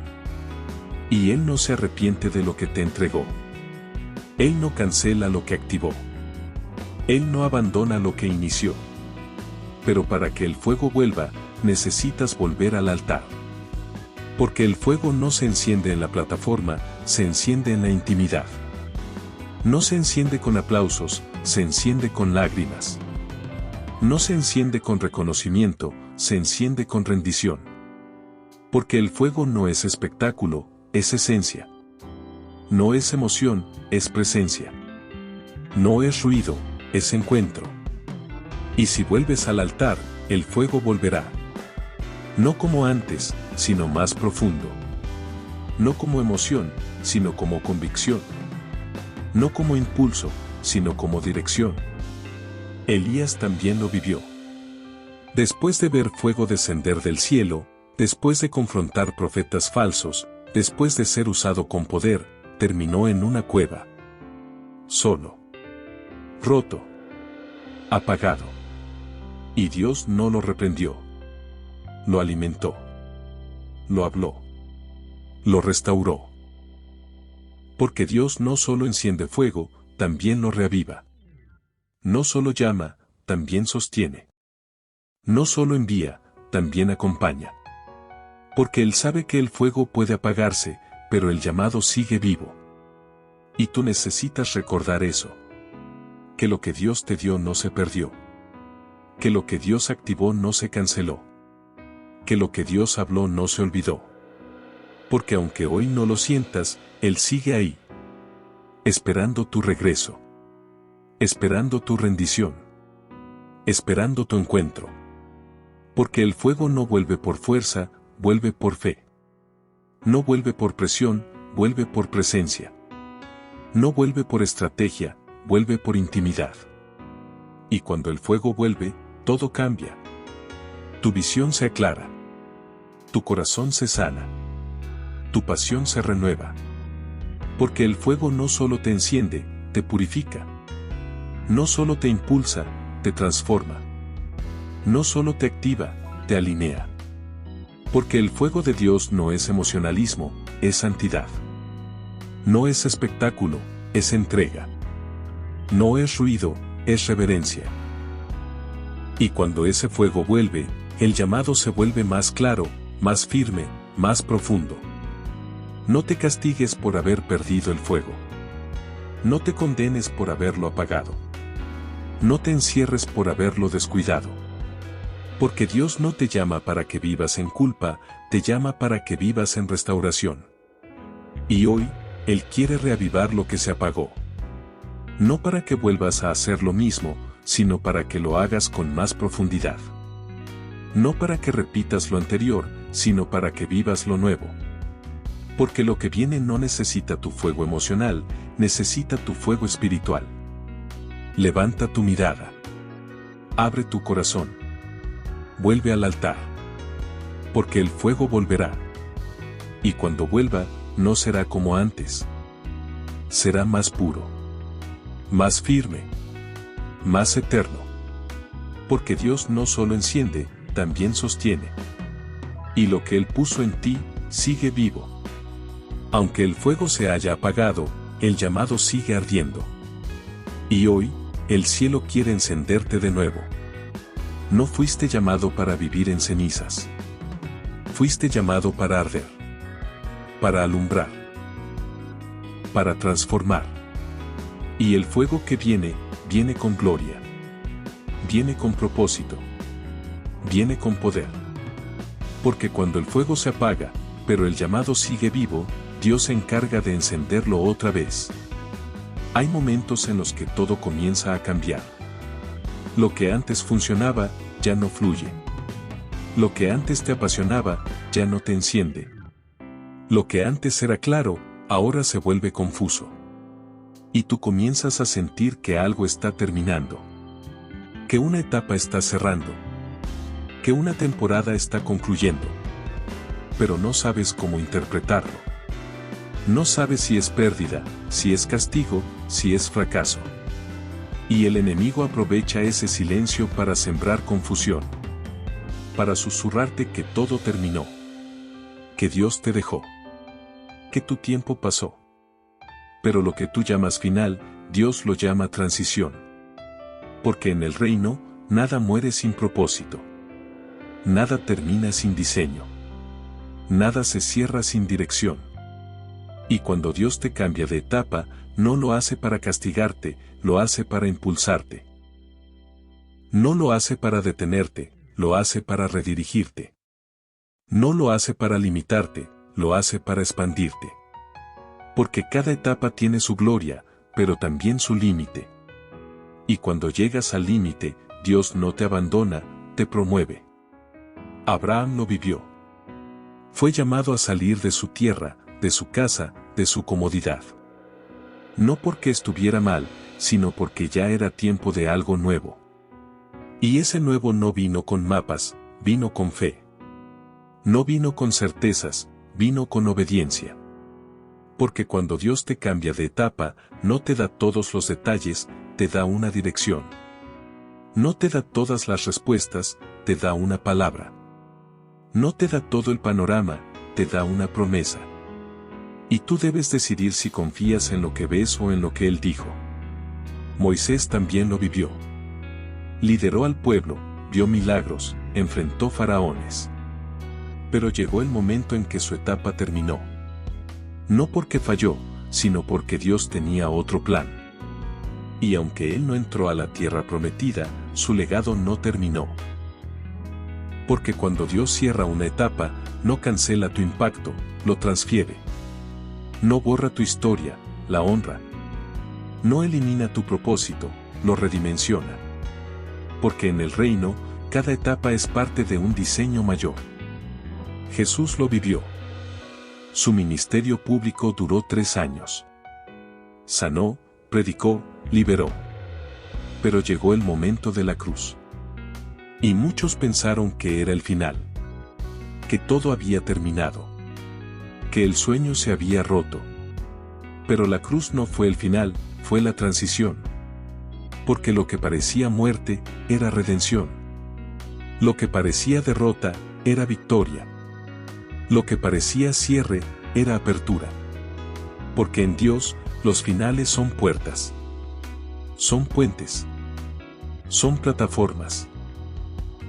Y Él no se arrepiente de lo que te entregó. Él no cancela lo que activó. Él no abandona lo que inició. Pero para que el fuego vuelva, necesitas volver al altar. Porque el fuego no se enciende en la plataforma, se enciende en la intimidad. No se enciende con aplausos, se enciende con lágrimas. No se enciende con reconocimiento, se enciende con rendición. Porque el fuego no es espectáculo, es esencia. No es emoción, es presencia. No es ruido, es encuentro. Y si vuelves al altar, el fuego volverá. No como antes, sino más profundo. No como emoción, sino como convicción. No como impulso, sino como dirección. Elías también lo vivió. Después de ver fuego descender del cielo, después de confrontar profetas falsos, después de ser usado con poder, terminó en una cueva. Solo. Roto. Apagado. Y Dios no lo reprendió. Lo alimentó. Lo habló. Lo restauró. Porque Dios no solo enciende fuego, también lo reaviva. No solo llama, también sostiene. No solo envía, también acompaña. Porque Él sabe que el fuego puede apagarse, pero el llamado sigue vivo. Y tú necesitas recordar eso. Que lo que Dios te dio no se perdió. Que lo que Dios activó no se canceló. Que lo que Dios habló no se olvidó. Porque aunque hoy no lo sientas, Él sigue ahí. Esperando tu regreso. Esperando tu rendición. Esperando tu encuentro. Porque el fuego no vuelve por fuerza, vuelve por fe. No vuelve por presión, vuelve por presencia. No vuelve por estrategia, vuelve por intimidad. Y cuando el fuego vuelve, todo cambia. Tu visión se aclara. Tu corazón se sana. Tu pasión se renueva. Porque el fuego no solo te enciende, te purifica. No solo te impulsa, te transforma. No solo te activa, te alinea. Porque el fuego de Dios no es emocionalismo, es santidad. No es espectáculo, es entrega. No es ruido, es reverencia. Y cuando ese fuego vuelve, el llamado se vuelve más claro, más firme, más profundo. No te castigues por haber perdido el fuego. No te condenes por haberlo apagado. No te encierres por haberlo descuidado. Porque Dios no te llama para que vivas en culpa, te llama para que vivas en restauración. Y hoy, Él quiere reavivar lo que se apagó. No para que vuelvas a hacer lo mismo, sino para que lo hagas con más profundidad. No para que repitas lo anterior, sino para que vivas lo nuevo. Porque lo que viene no necesita tu fuego emocional, necesita tu fuego espiritual. Levanta tu mirada. Abre tu corazón. Vuelve al altar. Porque el fuego volverá. Y cuando vuelva, no será como antes. Será más puro. Más firme. Más eterno. Porque Dios no solo enciende, también sostiene. Y lo que Él puso en ti, sigue vivo. Aunque el fuego se haya apagado, el llamado sigue ardiendo. Y hoy, el cielo quiere encenderte de nuevo. No fuiste llamado para vivir en cenizas. Fuiste llamado para arder. Para alumbrar. Para transformar. Y el fuego que viene, viene con gloria. Viene con propósito. Viene con poder. Porque cuando el fuego se apaga, pero el llamado sigue vivo, Dios se encarga de encenderlo otra vez. Hay momentos en los que todo comienza a cambiar. Lo que antes funcionaba, ya no fluye. Lo que antes te apasionaba, ya no te enciende. Lo que antes era claro, ahora se vuelve confuso. Y tú comienzas a sentir que algo está terminando. Que una etapa está cerrando. Que una temporada está concluyendo. Pero no sabes cómo interpretarlo. No sabes si es pérdida, si es castigo, si es fracaso. Y el enemigo aprovecha ese silencio para sembrar confusión. Para susurrarte que todo terminó. Que Dios te dejó. Que tu tiempo pasó. Pero lo que tú llamas final, Dios lo llama transición. Porque en el reino, nada muere sin propósito. Nada termina sin diseño. Nada se cierra sin dirección. Y cuando Dios te cambia de etapa, no lo hace para castigarte, lo hace para impulsarte. No lo hace para detenerte, lo hace para redirigirte. No lo hace para limitarte, lo hace para expandirte. Porque cada etapa tiene su gloria, pero también su límite. Y cuando llegas al límite, Dios no te abandona, te promueve. Abraham lo vivió. Fue llamado a salir de su tierra, de su casa, de su comodidad. No porque estuviera mal, sino porque ya era tiempo de algo nuevo. Y ese nuevo no vino con mapas, vino con fe. No vino con certezas, vino con obediencia. Porque cuando Dios te cambia de etapa, no te da todos los detalles, te da una dirección. No te da todas las respuestas, te da una palabra. No te da todo el panorama, te da una promesa. Y tú debes decidir si confías en lo que ves o en lo que Él dijo. Moisés también lo vivió. Lideró al pueblo, vio milagros, enfrentó faraones. Pero llegó el momento en que su etapa terminó. No porque falló, sino porque Dios tenía otro plan. Y aunque él no entró a la tierra prometida, su legado no terminó. Porque cuando Dios cierra una etapa, no cancela tu impacto, lo transfiere. No borra tu historia, la honra. No elimina tu propósito, lo redimensiona. Porque en el reino, cada etapa es parte de un diseño mayor. Jesús lo vivió. Su ministerio público duró 3 años. Sanó, predicó, liberó. Pero llegó el momento de la cruz. Y muchos pensaron que era el final. Que todo había terminado. Que el sueño se había roto. Pero la cruz no fue el final, fue la transición. Porque lo que parecía muerte, era redención. Lo que parecía derrota, era victoria. Lo que parecía cierre, era apertura. Porque en Dios, los finales son puertas. Son puentes. Son plataformas.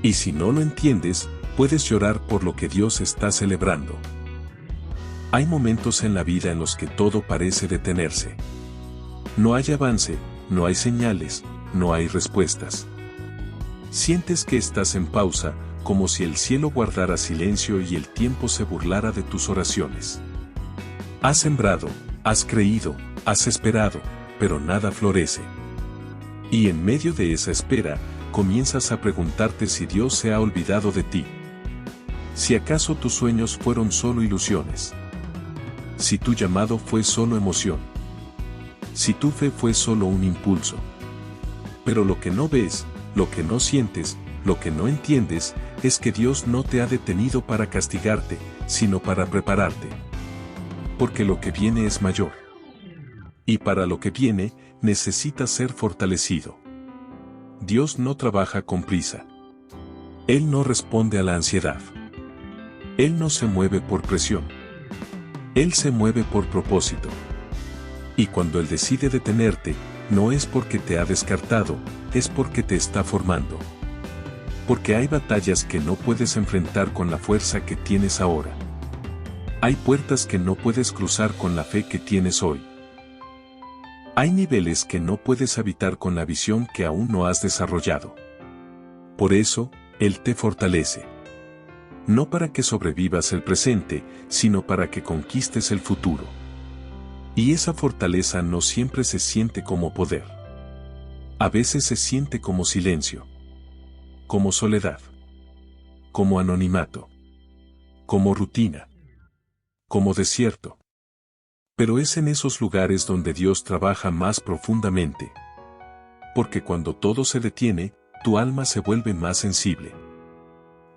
Y si no lo entiendes, puedes llorar por lo que Dios está celebrando. Hay momentos en la vida en los que todo parece detenerse. No hay avance, no hay señales, no hay respuestas. Sientes que estás en pausa, como si el cielo guardara silencio y el tiempo se burlara de tus oraciones. Has sembrado, has creído, has esperado, pero nada florece. Y en medio de esa espera, comienzas a preguntarte si Dios se ha olvidado de ti. Si acaso tus sueños fueron solo ilusiones. Si tu llamado fue solo emoción. Si tu fe fue solo un impulso. Pero lo que no ves, lo que no sientes, lo que no entiendes, es que Dios no te ha detenido para castigarte, sino para prepararte. Porque lo que viene es mayor. Y para lo que viene, necesitas ser fortalecido. Dios no trabaja con prisa. Él no responde a la ansiedad. Él no se mueve por presión. Él se mueve por propósito. Y cuando Él decide detenerte, no es porque te ha descartado, es porque te está formando. Porque hay batallas que no puedes enfrentar con la fuerza que tienes ahora. Hay puertas que no puedes cruzar con la fe que tienes hoy. Hay niveles que no puedes habitar con la visión que aún no has desarrollado. Por eso, Él te fortalece. No para que sobrevivas el presente, sino para que conquistes el futuro. Y esa fortaleza no siempre se siente como poder. A veces se siente como silencio. Como soledad. Como anonimato. Como rutina. Como desierto. Pero es en esos lugares donde Dios trabaja más profundamente. Porque cuando todo se detiene, tu alma se vuelve más sensible.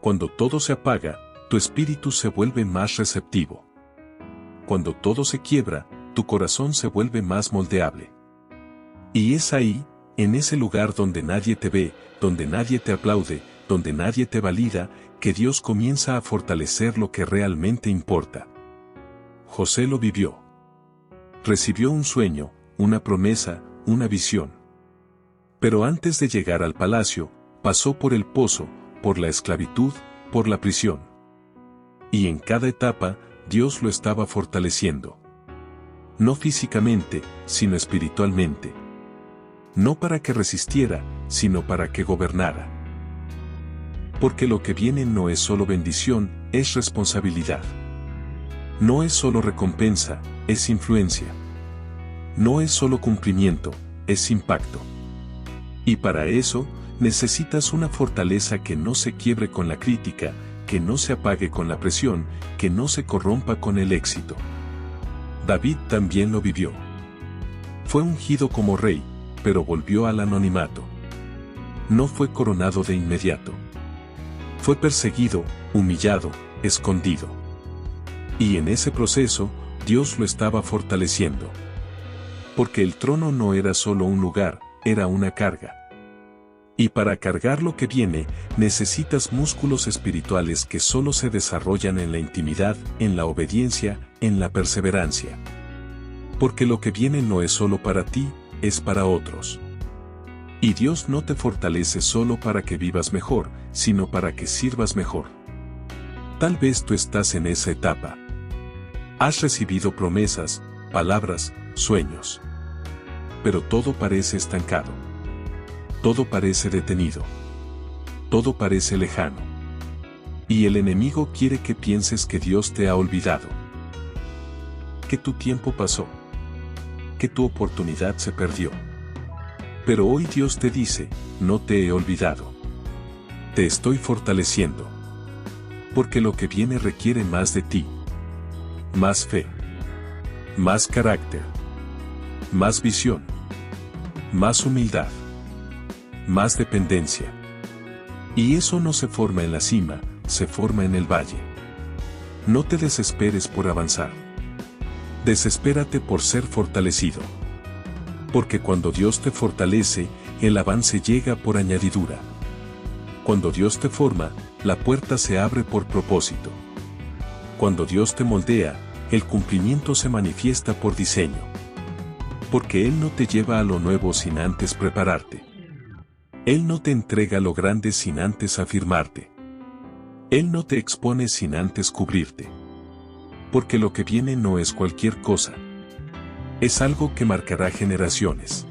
Cuando todo se apaga, tu espíritu se vuelve más receptivo. Cuando todo se quiebra, tu corazón se vuelve más moldeable. Y es ahí, en ese lugar donde nadie te ve, donde nadie te aplaude, donde nadie te valida, que Dios comienza a fortalecer lo que realmente importa. José lo vivió. Recibió un sueño, una promesa, una visión. Pero antes de llegar al palacio, pasó por el pozo, por la esclavitud, por la prisión. Y en cada etapa, Dios lo estaba fortaleciendo. No físicamente, sino espiritualmente. No para que resistiera, sino para que gobernara. Porque lo que viene no es solo bendición, es responsabilidad. No es solo recompensa, es influencia. No es solo cumplimiento, es impacto. Y para eso, necesitas una fortaleza que no se quiebre con la crítica, que no se apague con la presión, que no se corrompa con el éxito. David también lo vivió. Fue ungido como rey, pero volvió al anonimato. No fue coronado de inmediato. Fue perseguido, humillado, escondido. Y en ese proceso, Dios lo estaba fortaleciendo. Porque el trono no era solo un lugar, era una carga. Y para cargar lo que viene, necesitas músculos espirituales que solo se desarrollan en la intimidad, en la obediencia, en la perseverancia. Porque lo que viene no es solo para ti, es para otros. Y Dios no te fortalece solo para que vivas mejor, sino para que sirvas mejor. Tal vez tú estás en esa etapa. Has recibido promesas, palabras, sueños. Pero todo parece estancado. Todo parece detenido. Todo parece lejano. Y el enemigo quiere que pienses que Dios te ha olvidado. Que tu tiempo pasó. Que tu oportunidad se perdió. Pero hoy Dios te dice, no te he olvidado. Te estoy fortaleciendo. Porque lo que viene requiere más de ti. Más fe. Más carácter. Más visión. Más humildad. Más dependencia. Y eso no se forma en la cima, se forma en el valle. No te desesperes por avanzar. Desespérate por ser fortalecido. Porque cuando Dios te fortalece, el avance llega por añadidura. Cuando Dios te forma, la puerta se abre por propósito. Cuando Dios te moldea, el cumplimiento se manifiesta por diseño. Porque Él no te lleva a lo nuevo sin antes prepararte. Él no te entrega lo grande sin antes afirmarte. Él no te expone sin antes cubrirte. Porque lo que viene no es cualquier cosa. Es algo que marcará generaciones.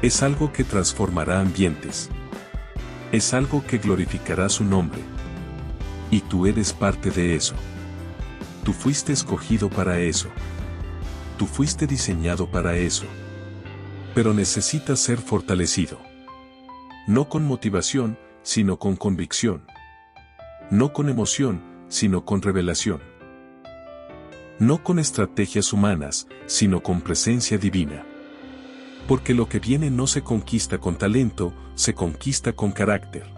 Es algo que transformará ambientes. Es algo que glorificará su nombre. Y tú eres parte de eso. Tú fuiste escogido para eso. Tú fuiste diseñado para eso. Pero necesitas ser fortalecido. No con motivación, sino con convicción. No con emoción, sino con revelación. No con estrategias humanas, sino con presencia divina. Porque lo que viene no se conquista con talento, se conquista con carácter.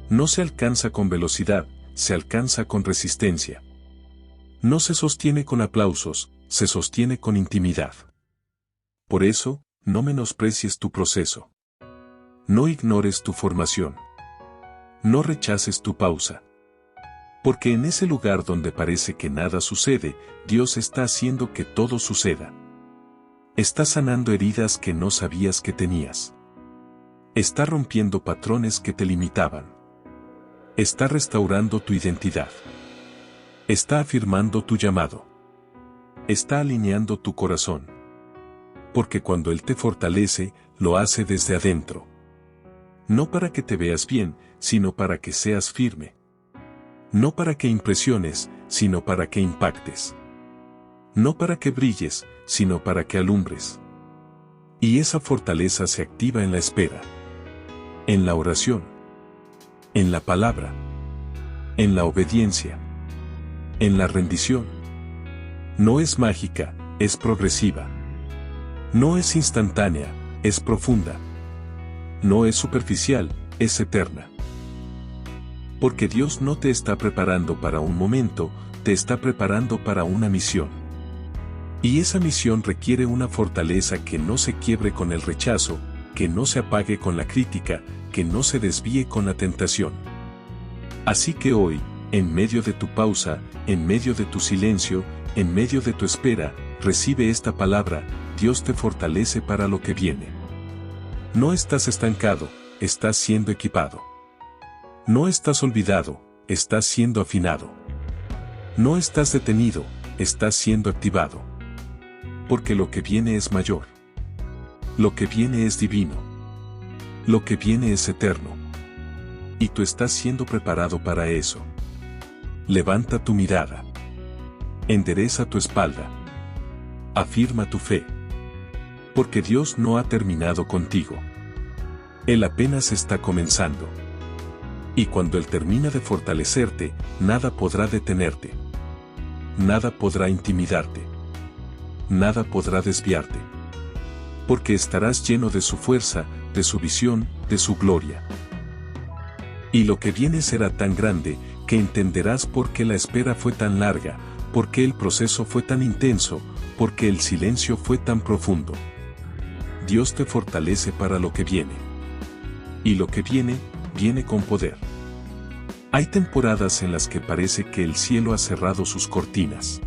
No se alcanza con velocidad, se alcanza con resistencia. No se sostiene con aplausos, se sostiene con intimidad. Por eso, no menosprecies tu proceso. No ignores tu formación. No rechaces tu pausa. Porque en ese lugar donde parece que nada sucede, Dios está haciendo que todo suceda. Está sanando heridas que no sabías que tenías. Está rompiendo patrones que te limitaban. Está restaurando tu identidad. Está afirmando tu llamado. Está alineando tu corazón. Porque cuando Él te fortalece, lo hace desde adentro. No para que te veas bien, sino para que seas firme. No para que impresiones, sino para que impactes. No para que brilles, sino para que alumbres. Y esa fortaleza se activa en la espera. En la oración. En la palabra. En la obediencia. En la rendición. No es mágica, es progresiva. No es instantánea, es profunda. No es superficial, es eterna. Porque Dios no te está preparando para un momento, te está preparando para una misión. Y esa misión requiere una fortaleza que no se quiebre con el rechazo, que no se apague con la crítica, que no se desvíe con la tentación. Así que hoy, en medio de tu pausa, en medio de tu silencio, en medio de tu espera, recibe esta palabra: Dios te fortalece para lo que viene. No estás estancado, estás siendo equipado. No estás olvidado, estás siendo afinado. No estás detenido, estás siendo activado. Porque lo que viene es mayor. Lo que viene es divino. Lo que viene es eterno. Y tú estás siendo preparado para eso. Levanta tu mirada. Endereza tu espalda. Afirma tu fe. Porque Dios no ha terminado contigo. Él apenas está comenzando. Y cuando Él termina de fortalecerte, nada podrá detenerte. Nada podrá intimidarte. Nada podrá desviarte. Porque estarás lleno de su fuerza, de su visión, de su gloria. Y lo que viene será tan grande, que entenderás por qué la espera fue tan larga, por qué el proceso fue tan intenso, por qué el silencio fue tan profundo. Dios te fortalece para lo que viene. Y lo que viene, viene con poder. Hay temporadas en las que parece que el cielo ha cerrado sus cortinas.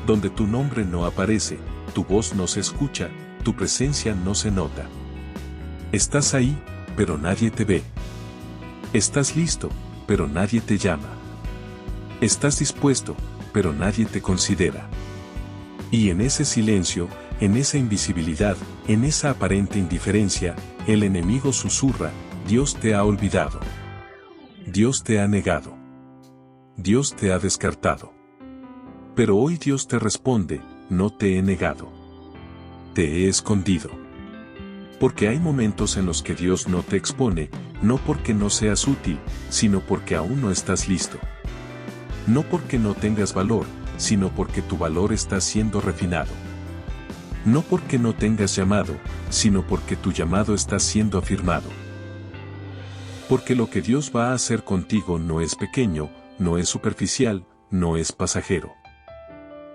Donde tu nombre no aparece, tu voz no se escucha, tu presencia no se nota. Estás ahí, pero nadie te ve. Estás listo, pero nadie te llama. Estás dispuesto, pero nadie te considera. Y en ese silencio, en esa invisibilidad, en esa aparente indiferencia, el enemigo susurra: Dios te ha olvidado. Dios te ha negado. Dios te ha descartado. Pero hoy Dios te responde: no te he negado. Te he escondido. Porque hay momentos en los que Dios no te expone, no porque no seas útil, sino porque aún no estás listo. No porque no tengas valor, sino porque tu valor está siendo refinado. No porque no tengas llamado, sino porque tu llamado está siendo afirmado. Porque lo que Dios va a hacer contigo no es pequeño, no es superficial, no es pasajero.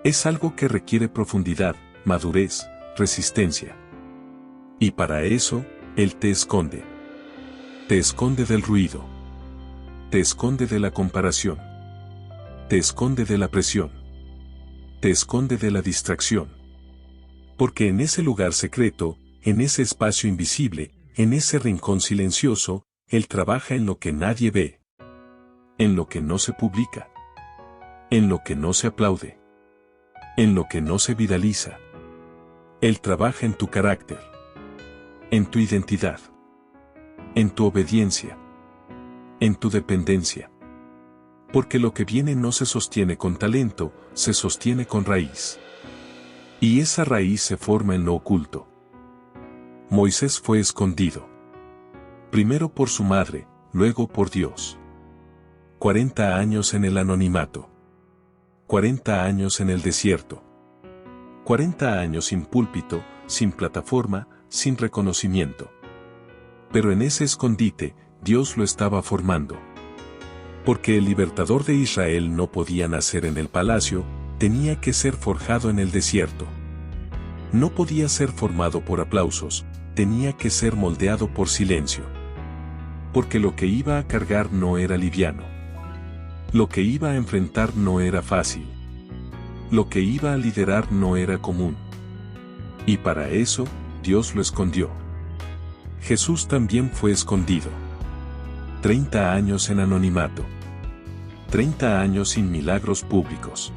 Es algo que requiere profundidad, madurez, resistencia. Y para eso, Él te esconde. Te esconde del ruido. Te esconde de la comparación. Te esconde de la presión. Te esconde de la distracción. Porque en ese lugar secreto, en ese espacio invisible, en ese rincón silencioso, Él trabaja en lo que nadie ve. En lo que no se publica. En lo que no se aplaude. En lo que no se viraliza. Él trabaja en tu carácter. En tu identidad. En tu obediencia. En tu dependencia. Porque lo que viene no se sostiene con talento, se sostiene con raíz. Y esa raíz se forma en lo oculto. Moisés fue escondido. Primero por su madre, luego por Dios. 40 años en el anonimato. 40 años en el desierto. 40 años sin púlpito, sin plataforma, sin reconocimiento. Pero en ese escondite, Dios lo estaba formando. Porque el libertador de Israel no podía nacer en el palacio, tenía que ser forjado en el desierto. No podía ser formado por aplausos, tenía que ser moldeado por silencio. Porque lo que iba a cargar no era liviano. Lo que iba a enfrentar no era fácil. Lo que iba a liderar no era común. Y para eso, Dios lo escondió. Jesús también fue escondido. 30 años en anonimato. 30 años sin milagros públicos.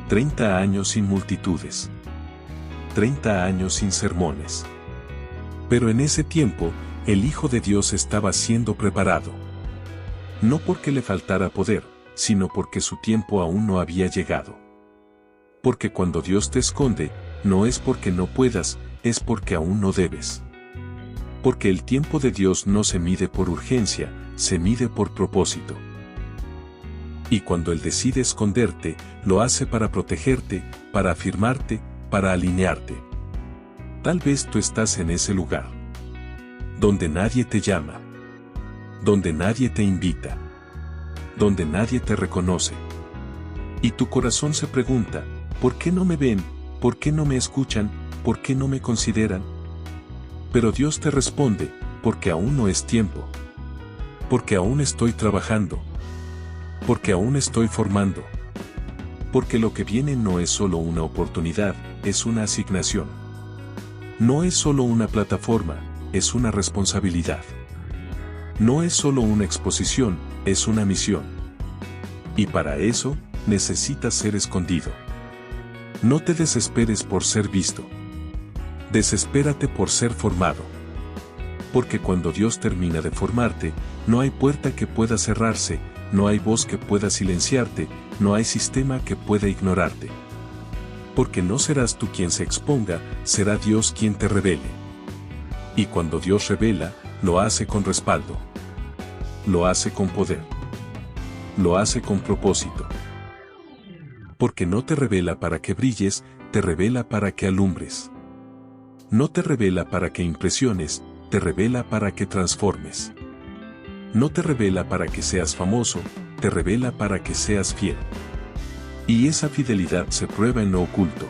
30 años sin multitudes. 30 años sin sermones. Pero en ese tiempo, el Hijo de Dios estaba siendo preparado. No porque le faltara poder, sino porque su tiempo aún no había llegado. Porque cuando Dios te esconde, no es porque no puedas, es porque aún no debes. Porque el tiempo de Dios no se mide por urgencia, se mide por propósito. Y cuando Él decide esconderte, lo hace para protegerte, para afirmarte, para alinearte. Tal vez tú estás en ese lugar. Donde nadie te llama. Donde nadie te invita. Donde nadie te reconoce. Y tu corazón se pregunta: ¿por qué no me ven? ¿Por qué no me escuchan? ¿Por qué no me consideran? Pero Dios te responde: porque aún no es tiempo. Porque aún estoy trabajando. Porque aún estoy formando. Porque lo que viene no es solo una oportunidad, es una asignación. No es solo una plataforma, es una responsabilidad. No es solo una exposición, es una misión. Y para eso, necesitas ser escondido. No te desesperes por ser visto. Desespérate por ser formado. Porque cuando Dios termina de formarte, no hay puerta que pueda cerrarse, no hay voz que pueda silenciarte, no hay sistema que pueda ignorarte. Porque no serás tú quien se exponga, será Dios quien te revele. Y cuando Dios revela, lo hace con respaldo. Lo hace con poder. Lo hace con propósito. Porque no te revela para que brilles, te revela para que alumbres. No te revela para que impresiones, te revela para que transformes. No te revela para que seas famoso, te revela para que seas fiel. Y esa fidelidad se prueba en lo oculto,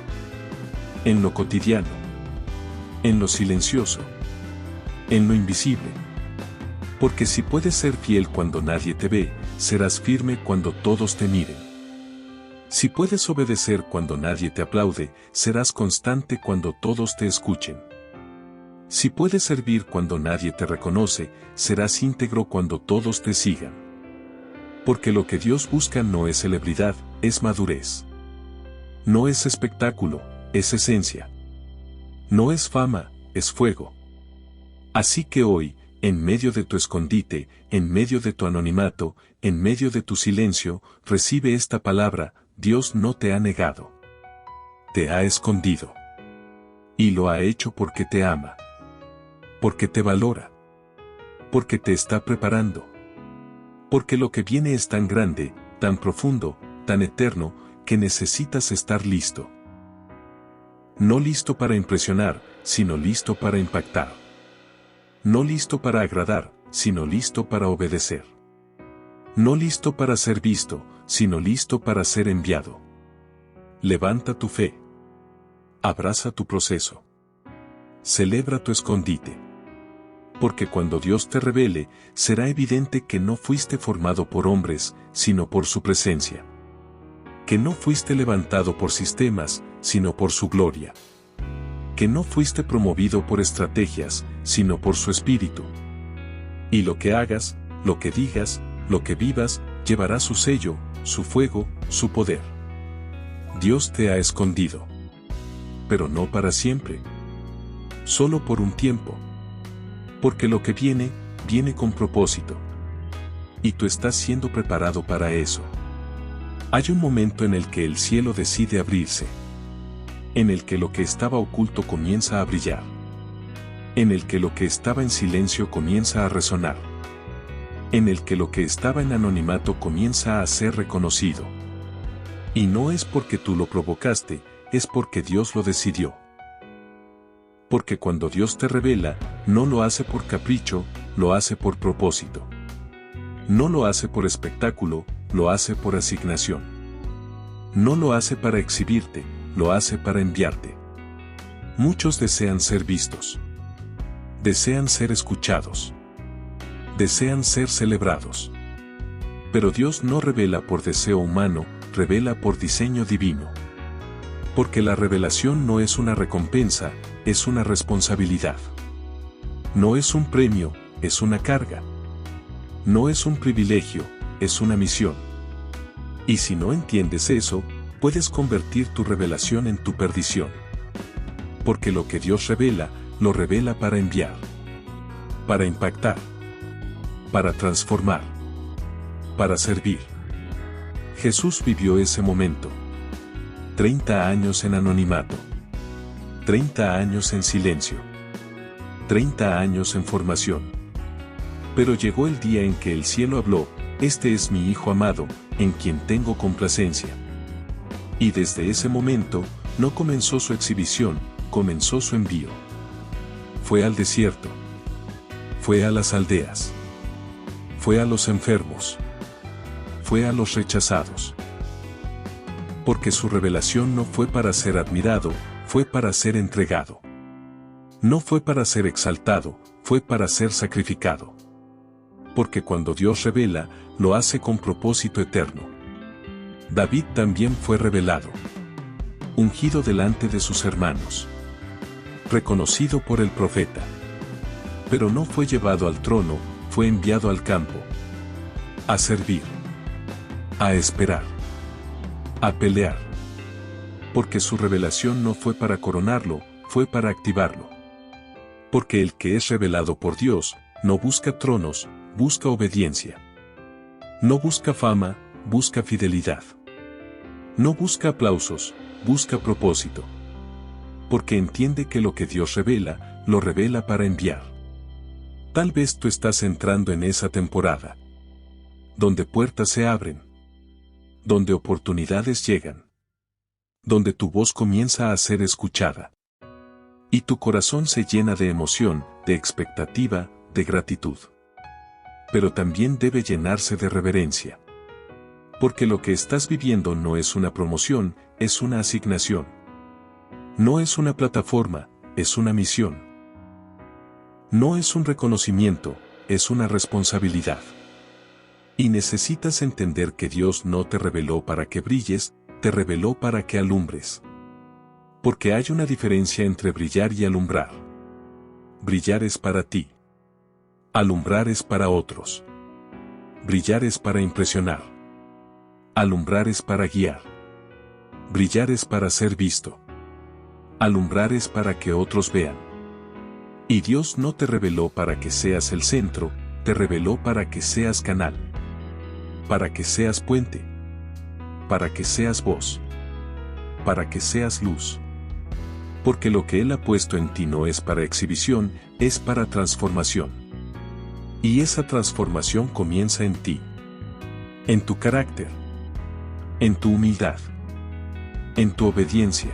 en lo cotidiano, en lo silencioso, en lo invisible. Porque si puedes ser fiel cuando nadie te ve, serás firme cuando todos te miren. Si puedes obedecer cuando nadie te aplaude, serás constante cuando todos te escuchen. Si puedes servir cuando nadie te reconoce, serás íntegro cuando todos te sigan. Porque lo que Dios busca no es celebridad, es madurez. No es espectáculo, es esencia. No es fama, es fuego. Así que hoy, en medio de tu escondite, en medio de tu anonimato, en medio de tu silencio, recibe esta palabra: Dios no te ha negado. Te ha escondido. Y lo ha hecho porque te ama. Porque te valora. Porque te está preparando. Porque lo que viene es tan grande, tan profundo, tan eterno, que necesitas estar listo. No listo para impresionar, sino listo para impactar. No listo para agradar, sino listo para obedecer. No listo para ser visto, sino listo para ser enviado. Levanta tu fe. Abraza tu proceso. Celebra tu escondite. Porque cuando Dios te revele, será evidente que no fuiste formado por hombres, sino por su presencia. Que no fuiste levantado por sistemas, sino por su gloria. Que no fuiste promovido por estrategias, sino por su espíritu. Y lo que hagas, lo que digas, lo que vivas, llevará su sello, su fuego, su poder. Dios te ha escondido. Pero no para siempre. Solo por un tiempo. Porque lo que viene, viene con propósito. Y tú estás siendo preparado para eso. Hay un momento en el que el cielo decide abrirse. En el que lo que estaba oculto comienza a brillar. En el que lo que estaba en silencio comienza a resonar. En el que lo que estaba en anonimato comienza a ser reconocido. Y no es porque tú lo provocaste, es porque Dios lo decidió. Porque cuando Dios te revela, no lo hace por capricho, lo hace por propósito. No lo hace por espectáculo, lo hace por asignación. No lo hace para exhibirte, lo hace para enviarte. Muchos desean ser vistos. Desean ser escuchados. Desean ser celebrados. Pero Dios no revela por deseo humano, revela por diseño divino. Porque la revelación no es una recompensa, es una responsabilidad. No es un premio, es una carga. No es un privilegio, es una misión. Y si no entiendes eso, puedes convertir tu revelación en tu perdición. Porque lo que Dios revela, lo revela para enviar. Para impactar. Para transformar. Para servir. Jesús vivió ese momento. 30 años en anonimato. 30 años en silencio. 30 años en formación. Pero llegó el día en que el cielo habló: este es mi Hijo amado, en quien tengo complacencia. Y desde ese momento, no comenzó su exhibición, comenzó su envío. Fue al desierto. Fue a las aldeas. Fue a los enfermos. Fue a los rechazados. Porque su revelación no fue para ser admirado, fue para ser entregado. No fue para ser exaltado, fue para ser sacrificado. Porque cuando Dios revela, lo hace con propósito eterno. David también fue revelado. Ungido delante de sus hermanos. Reconocido por el profeta. Pero no fue llevado al trono, fue enviado al campo. A servir. A esperar. A pelear. Porque su revelación no fue para coronarlo, fue para activarlo. Porque el que es revelado por Dios, no busca tronos, busca obediencia. No busca fama, busca fidelidad. No busca aplausos, busca propósito. Porque entiende que lo que Dios revela, lo revela para enviar. Tal vez tú estás entrando en esa temporada, donde puertas se abren, donde oportunidades llegan, donde tu voz comienza a ser escuchada. Y tu corazón se llena de emoción, de expectativa, de gratitud. Pero también debe llenarse de reverencia. Porque lo que estás viviendo no es una promoción, es una asignación. No es una plataforma, es una misión. No es un reconocimiento, es una responsabilidad. Y necesitas entender que Dios no te reveló para que brilles, te reveló para que alumbres. Porque hay una diferencia entre brillar y alumbrar. Brillar es para ti. Alumbrar es para otros. Brillar es para impresionar. Alumbrar es para guiar. Brillar es para ser visto. Alumbrar es para que otros vean. Y Dios no te reveló para que seas el centro, te reveló para que seas canal. Para que seas puente. Para que seas voz. Para que seas luz. Porque lo que Él ha puesto en ti no es para exhibición, es para transformación. Y esa transformación comienza en ti. En tu carácter. En tu humildad. En tu obediencia.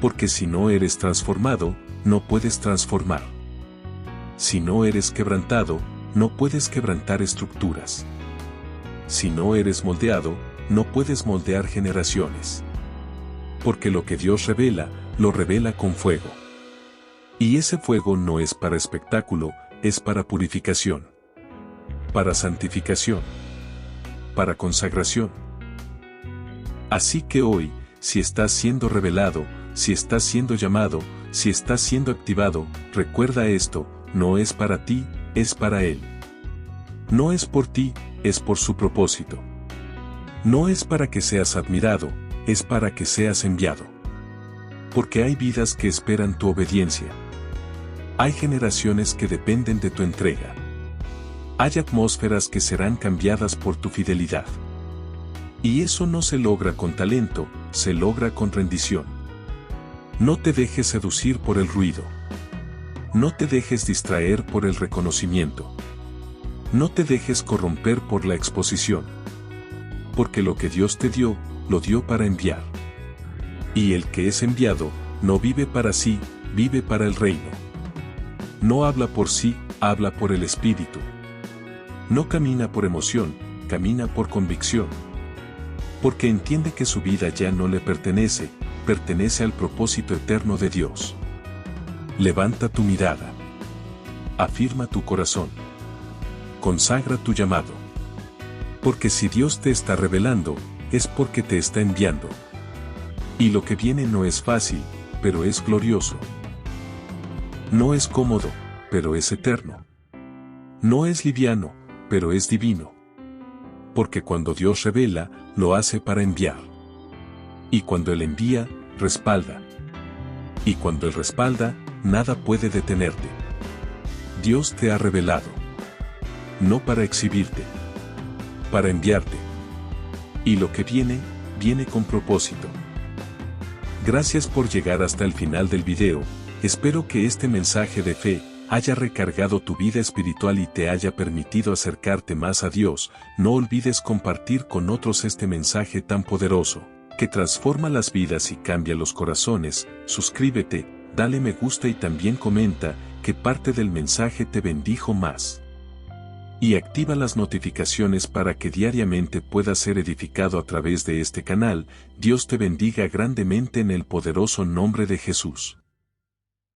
Porque si no eres transformado, no puedes transformar. Si no eres quebrantado, no puedes quebrantar estructuras. Si no eres moldeado, no puedes moldear generaciones. Porque lo que Dios revela, lo revela con fuego. Y ese fuego no es para espectáculo, es para purificación. Para santificación. Para consagración. Así que hoy, si estás siendo revelado, si estás siendo llamado, si estás siendo activado, recuerda esto, no es para ti, es para Él. No es por ti, es por su propósito. No es para que seas admirado, es para que seas enviado. Porque hay vidas que esperan tu obediencia. Hay generaciones que dependen de tu entrega. Hay atmósferas que serán cambiadas por tu fidelidad. Y eso no se logra con talento, se logra con rendición. No te dejes seducir por el ruido. No te dejes distraer por el reconocimiento. No te dejes corromper por la exposición. Porque lo que Dios te dio, lo dio para enviar. Y el que es enviado, no vive para sí, vive para el reino. No habla por sí, habla por el Espíritu. No camina por emoción, camina por convicción. Porque entiende que su vida ya no le pertenece, pertenece al propósito eterno de Dios. Levanta tu mirada. Afirma tu corazón. Consagra tu llamado. Porque si Dios te está revelando, es porque te está enviando. Y lo que viene no es fácil, pero es glorioso. No es cómodo, pero es eterno. No es liviano, pero es divino. Porque cuando Dios revela, lo hace para enviar. Y cuando Él envía, respalda. Y cuando Él respalda, nada puede detenerte. Dios te ha revelado. No para exhibirte. Para enviarte. Y lo que viene, viene con propósito. Gracias por llegar hasta el final del video, espero que este mensaje de fe haya recargado tu vida espiritual y te haya permitido acercarte más a Dios. No olvides compartir con otros este mensaje tan poderoso, que transforma las vidas y cambia los corazones. Suscríbete, dale me gusta y también comenta qué parte del mensaje te bendijo más. Y activa las notificaciones para que diariamente puedas ser edificado a través de este canal. Dios te bendiga grandemente en el poderoso nombre de Jesús.